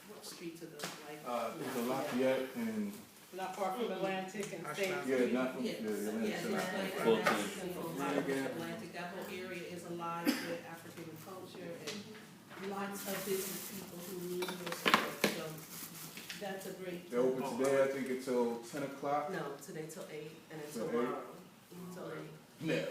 What streets are those like? There's a Lafayette and Not far from Atlantic and State. Atlantic. That whole area is alive with African culture and lots of business people who need your support. So that's a great. they're open today, I think, until 10 o'clock. No, today till 8 and then Till tomorrow till 8. No. Yeah.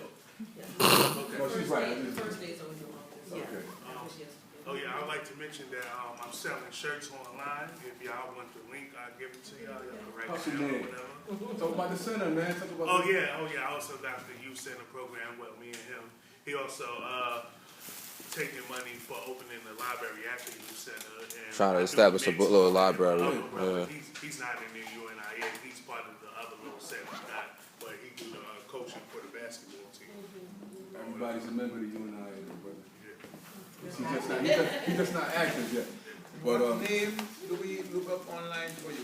No, she's right. The first day's always the longest. Okay. That was yesterday. Oh yeah, I'd like to mention that I'm selling shirts online. If y'all want the link, I'll give it to y'all. Y'all can write What's it your down or name? whatever. Talk about the center, man. Talk about Oh yeah. I also got the youth center program. Well, me and him. He also taking money for opening the library at the youth center. And Trying to I do establish a mix little with library. other brothers. Yeah. He's not in the UNIA. He's part of the other little set we got, but he do the coaching for the basketball team. everybody's a member of the UNIA, brother. He's just not active yet. But What name do we look up online for you?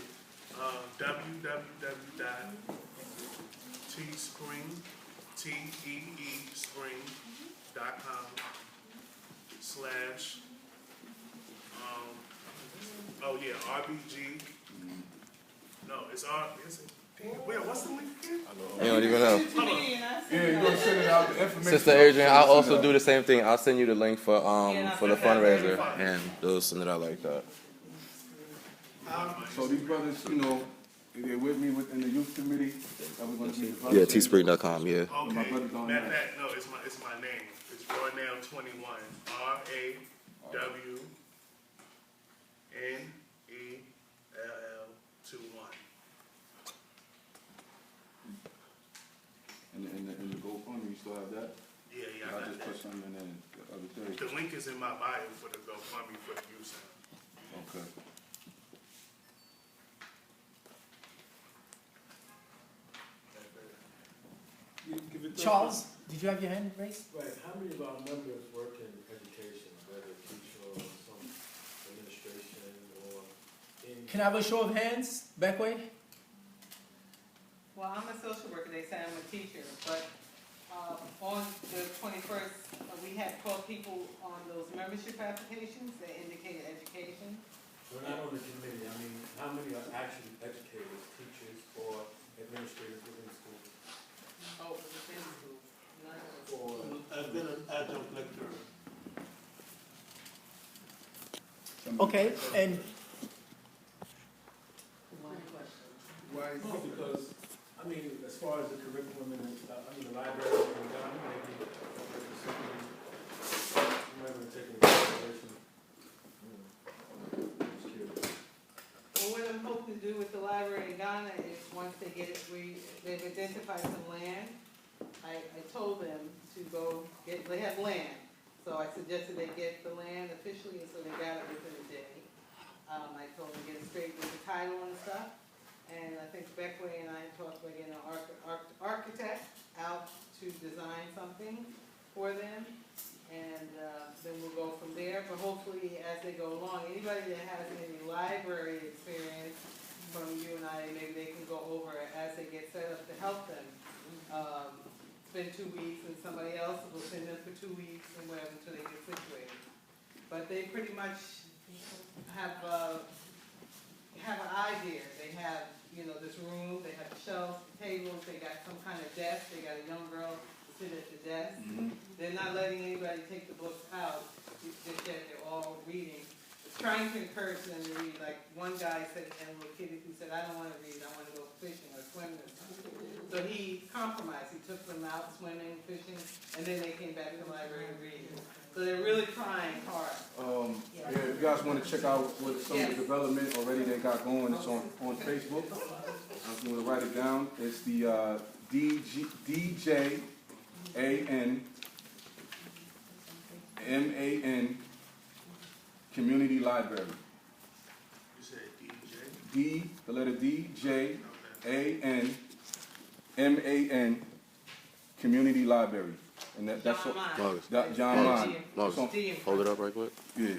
RBG. No, it's what's the link again? You don't even know. yeah, you're gonna send it out the information. Sister Adrian, I'll also do the same thing. I'll send you the link for the fundraiser, and they'll send it out like that. So these brothers, they're with me within the youth committee. Yeah, teespring.com. Yeah. Okay. Matter of fact, no, it's my name. It's Rawnail21. RAWNELL21. And the GoFundMe, you still have that? Yeah, I I got just that. put something in there the other day. The link is in my bio for the GoFundMe for the youth center. Okay. Charles, did you have your hand raised? Right, how many of our members work in education, whether teacher or some administration or in? Can I have a show of hands? Beckway? Well, I'm a social worker, they say I'm a teacher, but On the 21st, we had 12 people on those membership applications that indicated education. We're not on the committee. I mean, how many are actually educators, teachers, or administrators within the school? Oh, for the same group. I've been an adjunct lecturer. Okay, and Why is No, because, I mean, as far as the curriculum and stuff, I mean, the library and down, maybe, remember taking consideration. Just curious. Well, what I'm hoping to do with the library in Ghana is once they get it, they've identified some land. I told them to go get, they have land. So I suggested they get the land officially, and so they got it within a day. I told them to get it straight with the title and stuff. And I think Beckway and I talked about getting an architect out to design something for them. And then we'll go from there. But hopefully, as they go along, anybody that has any library experience from you and I, maybe they can go over it as they get set up to help them. Spend 2 weeks, and somebody else will send them for 2 weeks and whatever until they get situated. But they pretty much have an idea. They have, this room, they have shelves, tables, they got some kind of desk, they got a young girl to sit at the desk. They're not letting anybody take the books out, just yet they're all reading. It's trying to encourage them to read. Like one guy said, and a little kid who said, I don't want to read, I want to go fishing or swimming or something. So he compromised. He took them out swimming, fishing, and then they came back to the library and read. So they're really trying hard. Yeah, if you guys want to check out what some of the development already they got going, it's on Facebook. If you want to write it down, it's the DJANMAN Community Library. You said DJ? D, the letter D, J, A, N, MAN Community Library. And that's John what Mine. John Mine. Marcus, hold it up right quick. Yeah.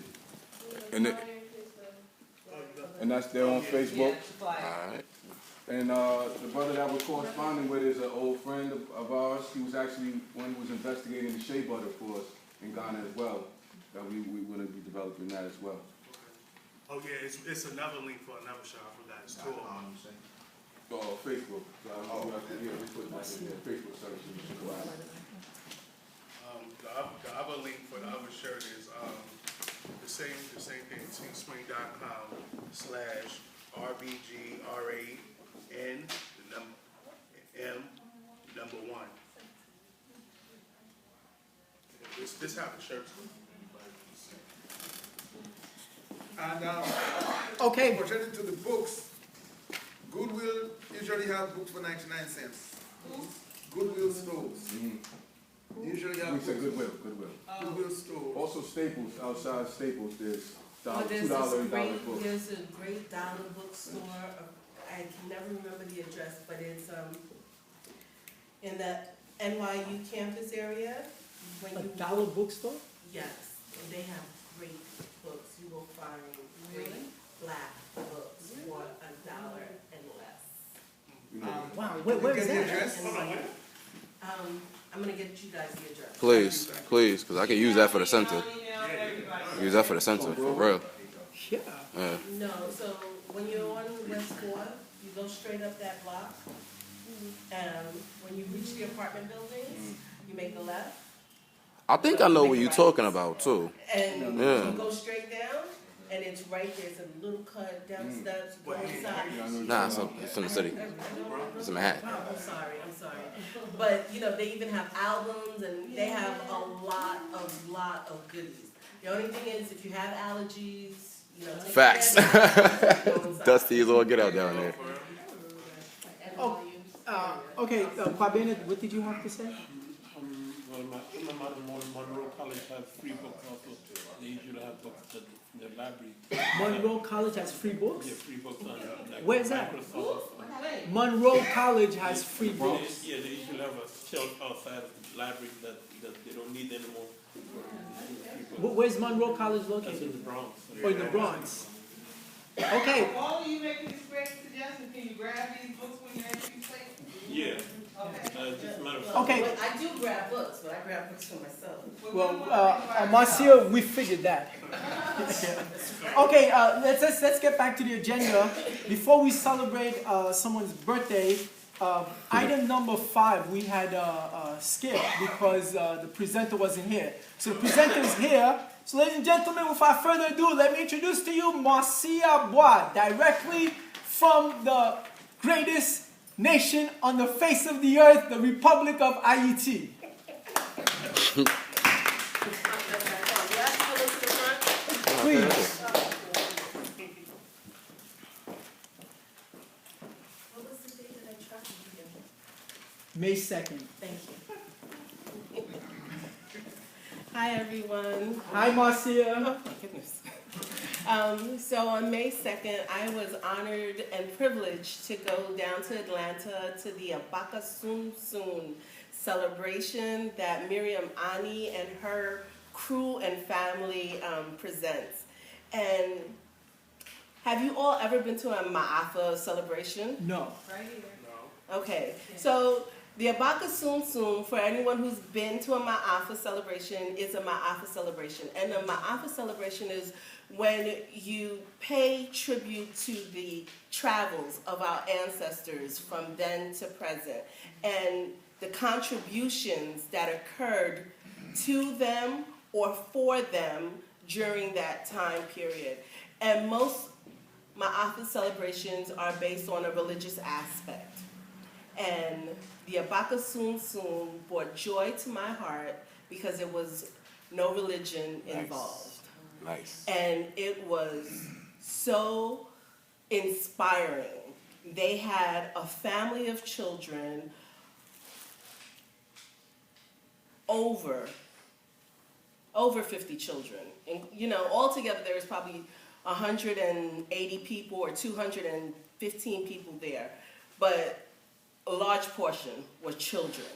And that's there on Facebook. Alright. And the brother that we're corresponding with is an old friend of ours. He was actually one who was investigating the shea butter for us in Ghana as well. That we want to be developing that as well. Oh yeah, it's another link for another show. I forgot. It's two of them. Facebook. Yeah, we put that in there. Facebook search. You should go out. The other link for the other shirt is the same thing. teespring.com/RBGRAN M1. This how the shirts look. And okay, pertaining to the books, Goodwill usually have books for 99 cents. Goodwill stores. Usually have We said books. Goodwill. Goodwill stores. Also Staples, outside Staples, there's Well, $2 $8 books. There's a great dollar bookstore. I can never remember the address, but it's in the NYU campus area. When a you dollar bookstore? yes, and they have great books. You will find great black books for $1 and less. Wow, where is Get the that? address? I'm gonna get you guys the address. Please, because I can use that for the center. Use that for the center, for real. Yeah. Yeah. No, so when you're on West 4th, you go straight up that block. When you reach the apartment buildings, you make a left. I think I know what you're talking about too. And Yeah. you go straight down, and it's right there's a little cut down steps, go inside. Nah, it's in the city. It's in Manhattan. Wow, I'm sorry. But they even have albums, and they have a lot of goodies. The only thing is, if you have allergies, take Facts. care of yourself. Dusty is all get out down there. Okay, Kwabena, what did you have to say? Well, my Monroe College has free books also. They usually have books in the library. Monroe College has free books? Yeah, free books on like Where's that? Microsoft. Monroe College has free books. Yeah, they usually have a shelf outside of the library that they don't need anymore. Where's Monroe College That's in located? the Bronx. Oh, in the Bronx. Okay. All of you making this great suggestion, can you grab these books when you're at your place? Yeah. Okay. Just a matter of Okay. But I do grab books, but I grab books for myself. Well, Marcia, we figured that. Okay, let's get back to the agenda. Before we celebrate someone's birthday, item number 5 we had skipped because the presenter wasn't here. So the presenter is here. So ladies and gentlemen, without further ado, let me introduce to you Marcia Bois, directly from the greatest nation on the face of the earth, the Republic of Haiti. Please. What was the date that I tracked you? May 2nd. Thank you. Hi, everyone. Hi, Marcia. Oh, my goodness. So on May 2nd, I was honored and privileged to go down to Atlanta to the Abaka Soon Soon celebration that Miriam Ani and her crew and family presents. And have you all ever been to a Ma'afa celebration? No. Right here. Okay, so the Abaka Soon Soon, for anyone who's been to a Ma'afa celebration, is a Ma'afa celebration. And a Ma'afa celebration is when you pay tribute to the travels of our ancestors from then to present, and the contributions that occurred to them or for them during that time period. And most Ma'afa celebrations are based on a religious aspect. And the Abaka Soon Soon brought joy to my heart because there was no religion involved. Nice. And it was so inspiring. They had a family of children, over 50 children. And, you know, altogether there was probably 180 people or 215 people there. But a large portion were children.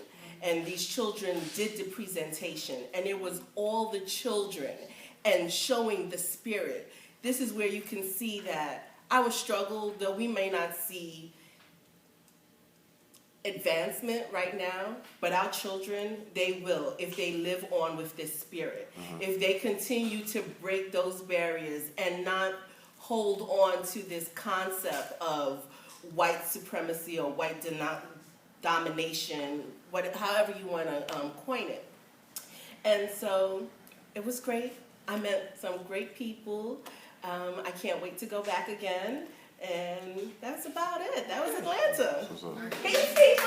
And these children did the presentation. And it was all the children and showing the spirit. This is where you can see that our struggle, though we may not see advancement right now, but our children, they will if they live on with this spirit. If they continue to break those barriers and not hold on to this concept of white supremacy or white domination, however you want to coin it. And so it was great. I met some great people. I can't wait to go back again. And that's about it. That was Atlanta. Hey,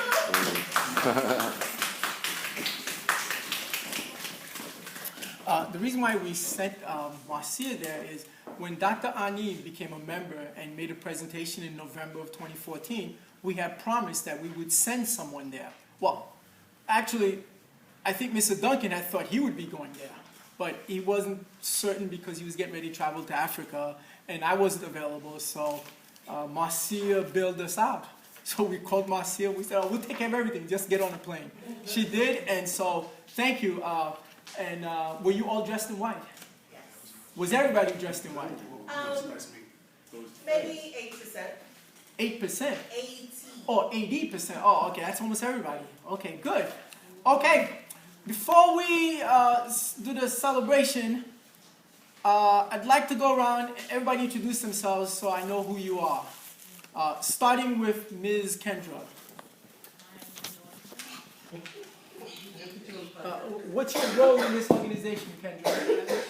The reason why we sent Marcia there is when Dr. Ani became a member and made a presentation in November of 2014, we had promised that we would send someone there. Well, actually, I think Mr. Duncan had thought he would be going there, but he wasn't certain because he was getting ready to travel to Africa, and I wasn't available, so Marcia bailed us out. So we called Marcia, we said, oh, we'll take care of everything, just get on the plane. She did, and so thank you. And were you all dressed in white? Yes. Was everybody dressed in white? Maybe 8%. 8%? 80. Oh, 80%. Oh, okay, that's almost everybody. Okay, good. Okay, before we do the celebration, I'd like to go around, everybody introduce themselves so I know who you are. Starting with Ms. Kendra. What's your role in this organization, Kendra?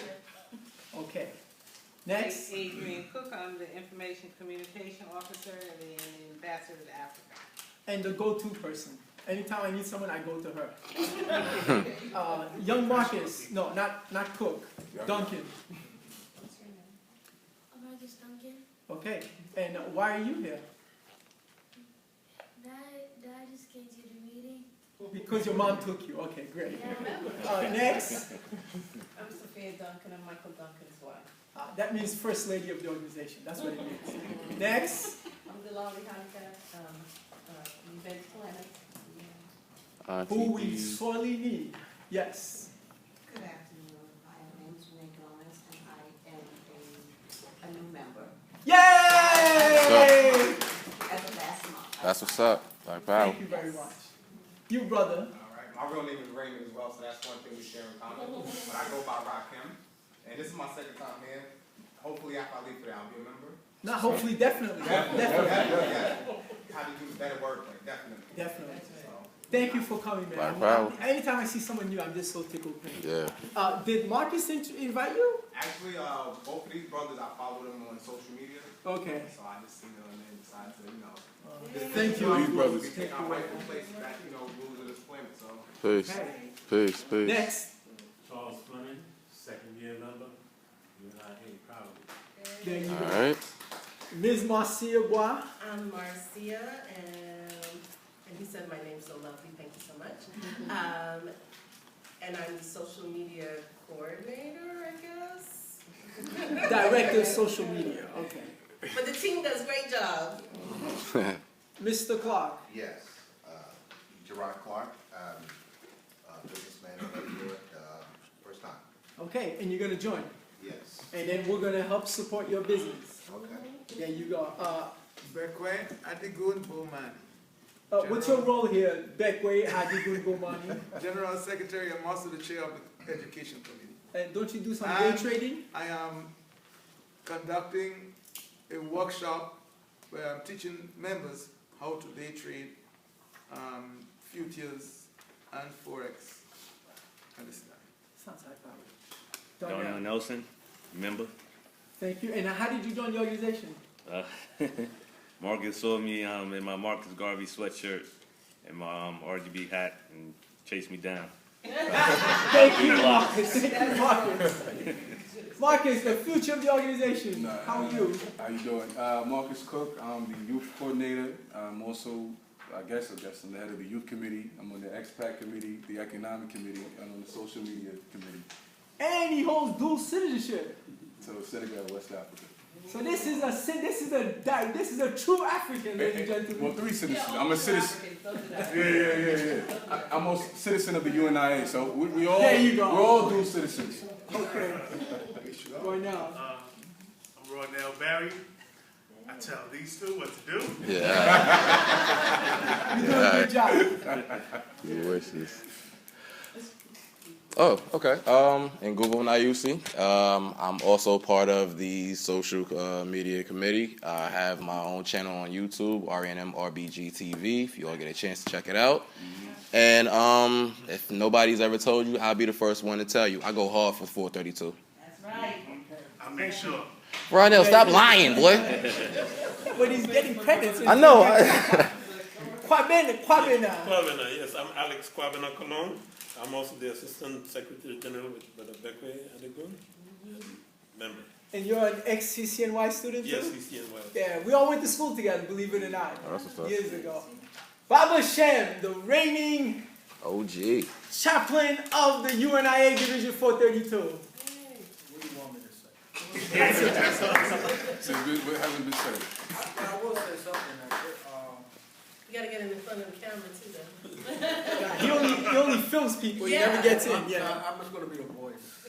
Okay. Next. Adrian Cook, I'm the Information Communication Officer and the Ambassador to Africa. And the go-to person. Anytime I need someone, I go to her. Young Marcus. No, not Cook. Duncan. What's your name? Marcus Duncan. Okay. And why are you here? Dad just came to the meeting. Because your mom took you. Okay, great. Next. I'm Sophia Duncan. I'm Michael Duncan's wife. That means First Lady of the organization. That's what it means. Next. I'm Delali Hanika, event planner. Who we sorely need. Yes. Good afternoon. My name is Renee Gomez, and I am a new member. Yay! As of last month. That's what's up. Like, wow. Thank you very much. You, brother. All My real name is Raymond as well, so that's one thing we share in common. But I go by Rakim, and this is my second time here. Hopefully, after I leave today, I'll be a member. Not hopefully, definitely. How to use better wordplay, definitely. Definitely. Thank you for coming, man. Black power. Anytime I see someone new, I'm just so tickled pink. Yeah. Did Marcus invite you? Actually, both of these brothers, I follow them on social media. Okay. So I just seen them and then decided to, you know. Thank you. These brothers. We take our rightful place back, you know, rules of this planet, so. Peace. Peace. Peace. Next. Charles Fleming, second year member. You and I hate proudly. There you All go. right. Ms. Marcia Bois. I'm Marcia, and he said my name's so lovely, thank you so much. And I'm the social media coordinator, I guess. Director of social media, okay. But the team does a great job. Mr. Clark. Yes, Gerard Clark, businessman over here, first time. Okay, and you're gonna join. Yes. And then we're gonna help support your business. Okay. There you go. Bekwe Adigun Bomani. What's your role here, Bekwe Adigun Bomani? General Secretary and also the Chair of the Education Committee. And don't you do some day trading? I am conducting a workshop where I'm teaching members how to day trade futures and Forex. Understand? Sounds like that. Donnell Nelson, member. Thank you. And how did you join the organization? Marcus saw me in my Marcus Garvey sweatshirt and my RGB hat and chased me down. Thank you, Marcus. Thank you, Marcus. Marcus, the future of the organization. How are you? How you doing? Marcus Cook. I'm the youth coordinator. I'm also, I guess I'm the head of the youth committee. I'm on the expat committee, the economic committee, and on the social media committee. And he holds dual citizenship. So Senegal, West Africa. So this is a true African, ladies and gentlemen. Well, 3 citizens. I'm a citizen. Yeah. I'm a citizen of the UNIA. So we all, there you go. We're all dual citizens. Okay. Right now. I'm Ronell Barry. I tell these two what to do. Yeah. You're doing a good job. Your wishes. Oh, okay. In Google and IUC, I'm also part of the social media committee. I have my own channel on YouTube, RNMRBG TV, if you all get a chance to check it out. And if nobody's ever told you, I'll be the first one to tell you. I go hard for 432. That's right. I'll make sure. Ronell, stop lying, boy. But he's getting credits. I know. Kwabena. Kwabena, yes, I'm Alex Kwabena Colon. I'm also the Assistant Secretary General with Brother Bekwe Adegun, member. And you're an ex-CCNY student too? Yes, CCNY. Yeah, we all went to school together, believe it or not, that's what's up. years ago. Baba Shem, the reigning OG. chaplain of the UNIA Division 432. What do you want me to say? So what hasn't been said? I will say something. You gotta get in the front of the camera too, though. He only films people. He never gets in. Yeah. I'm just going to be a voice.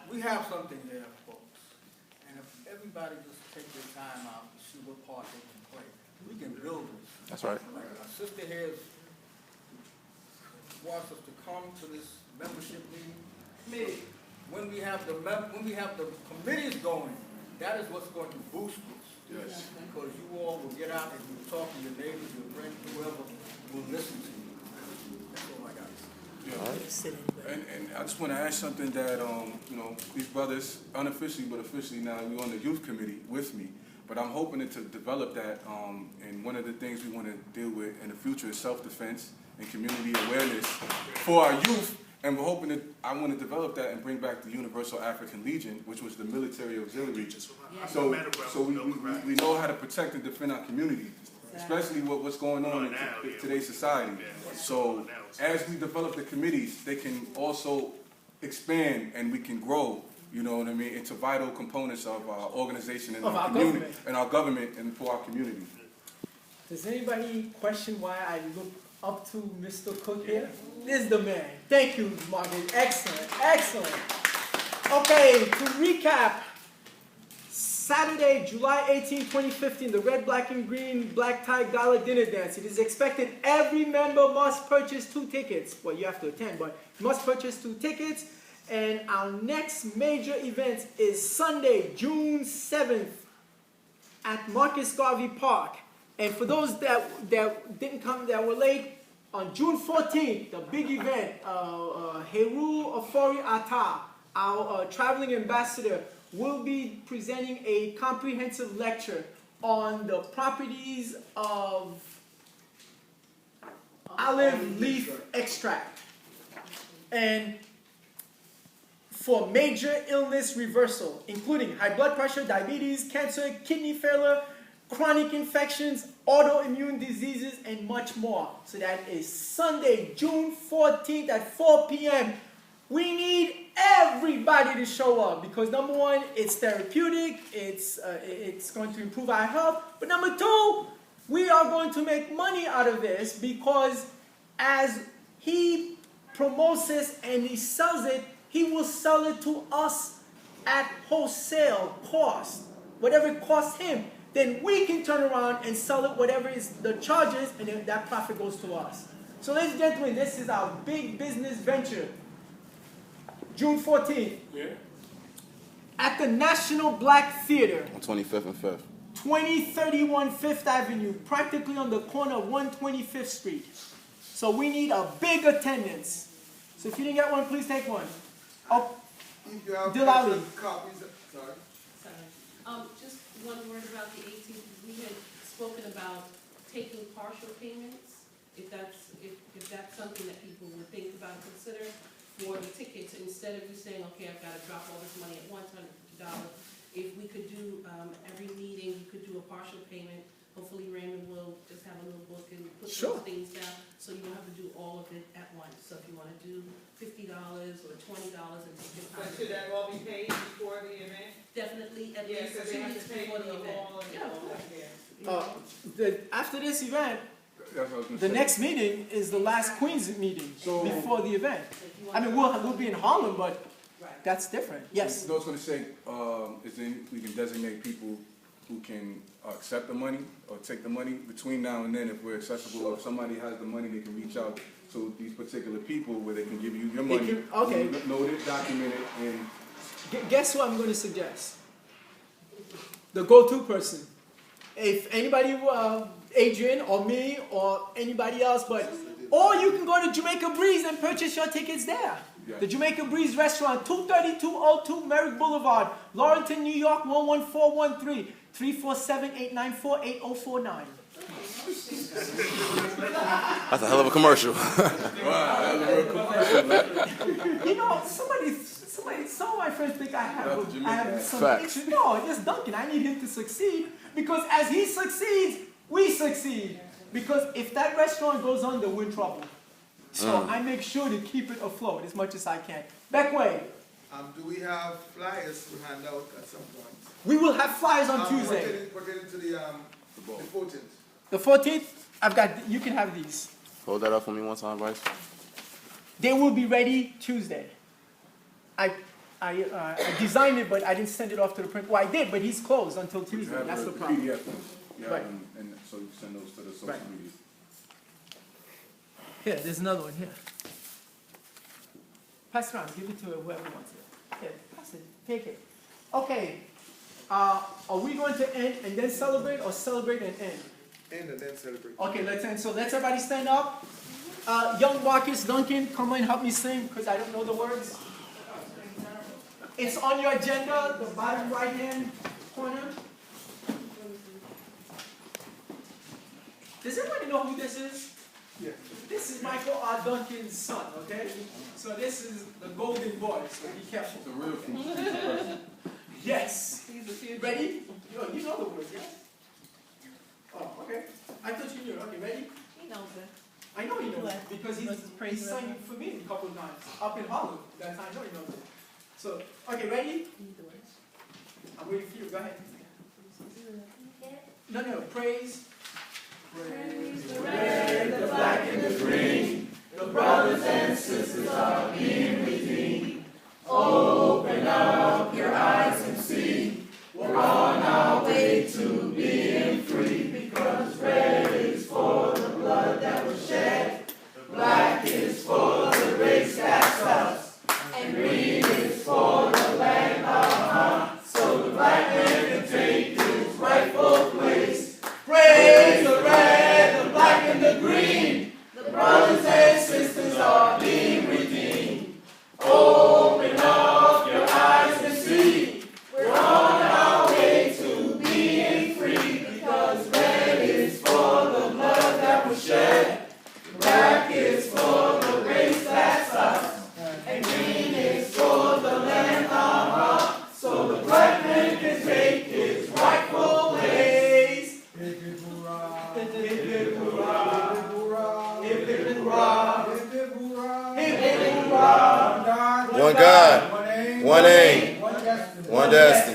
We have something there, folks. And if everybody just take their time out to see what part they can play, we can build this. That's right. Like our sister here wants us to come to this membership meeting. When we have the committees going, that is what's going to boost us. Yes. Because you all will get out and you talk to your neighbors, your friends, whoever will listen to you. That's all I got. Yeah. And I just want to add something that, these brothers, unofficially but officially now, we're on the youth committee with me. But I'm hoping to develop that, and one of the things we want to deal with in the future is self-defense and community awareness for our youth. And we're hoping that I want to develop that and bring back the Universal African Legion, which was the military auxiliary. So we know how to protect and defend our community, especially what's going on in today's society. So as we develop the committees, they can also expand and we can grow, you know what I mean, into vital components of our organization and our community, and our government and for our community. Does anybody question why I look up to Mr. Cook here? This is the man. Thank you, Margaret. Excellent. Okay, to recap, Saturday, July 18, 2015, the Red, Black, and Green Black Tie Gala Dinner Dance. It is expected every member must purchase 2 tickets. Well, you have to attend, but you must purchase 2 tickets. And our next major event is Sunday, June 7th at Marcus Garvey Park. And for those that didn't come, that were late, on June 14th, the big event, Heru Ofori Atta, our traveling ambassador, will be presenting a comprehensive lecture on the properties of olive leaf extract. And for major illness reversal, including high blood pressure, diabetes, cancer, kidney failure, chronic infections, autoimmune diseases, and much more. So that is Sunday, June 14th at 4 p.m. We need everybody to show up because number one, it's therapeutic, it's going to improve our health. But number two, we are going to make money out of this because as he promotes this and he sells it, he will sell it to us at wholesale cost, whatever it costs him. Then we can turn around and sell it whatever is the charges, and then that profit goes to us. So ladies and gentlemen, this is our big business venture. June 14th. Yeah. At the National Black Theater. On 25th and 5th. 2031 5th Avenue, practically on the corner of 125th Street. So we need a big attendance. So if you didn't get one, please take one. Oh, If you have Dilali. copies, sorry. Just one word about the 18th. We had spoken about taking partial payments, if that's something that people would think about and consider for the tickets, instead of you saying, okay, I've got to drop all this money at once, $150. If we could do every meeting, you could do a partial payment. Hopefully Raymond will just have a little book and put Sure. those things down, so you don't have to do all of it at once. So if you want to do $50 or $20 and take your time. But should that all be paid before the event? Definitely at Yeah, least 'cause 2 they have weeks to pay before for the the event. hall and Yeah, all of that, course. after this event, That's what I was gonna the say. next meeting is the last Queens meeting So- before the event. I mean, we'll be in Harlem, but that's different. Yes. I was going to say, is then we can designate people who can accept the money or take the money between now and then if we're accessible. Or if somebody has the money, they can reach out to these particular people where they can give you your money. Okay. Note it, document it, and Guess what I'm going to suggest? The go-to person. If anybody, Adrian or me or anybody else, or you can go to Jamaica Breeze and purchase your tickets there. Yeah. The Jamaica Breeze Restaurant, 23202 Merrick Boulevard, Laurelton, New York, 11413, 347-894-8049. That's a hell of a commercial. You know, some of my friends think I have some Facts. issues. No, just Duncan. I need him to succeed because as he succeeds, we succeed. Because if that restaurant goes under, we're in trouble. So I make sure to keep it afloat as much as I can. Beckway. Do we have flyers to hand out at some point? We will have flyers on Tuesday. Pertaining to the 14th. The 14th, you can have these. Hold that up for me one time, Bryce. They will be ready Tuesday. I designed it, but I didn't send it off to the print. Well, I did, but he's closed until Tuesday. That's the problem. PDF ones. Yeah, Right. and so you send those to the social Right. media. Here, there's another one here. Pass it around. Give it to whoever wants it. Here, pass it. Take it. Okay. Are we going to end and then celebrate, or celebrate and end? End and then celebrate. Okay, let's end. So let's everybody stand up. Young Marcus Duncan, come and help me sing because I don't know the words. It's on your agenda, the bottom right-hand corner. Does everybody know who this is? Yeah. This is Michael R. Duncan's son, okay? So this is the golden boy, so be careful. The real person. Yes. Ready? You know the words, yes? Oh, okay. I thought you knew. Okay, ready? He knows it. I know he knows it because he's sang it for me a couple of times up in Harlem. That's how I know he knows it. So, okay, ready? I'm waiting for you. Go ahead. No, praise. Praise the red, the black, and the green. The brothers and sisters are being redeemed. Open up your eyes and see. We're on One God, one aim, one destiny.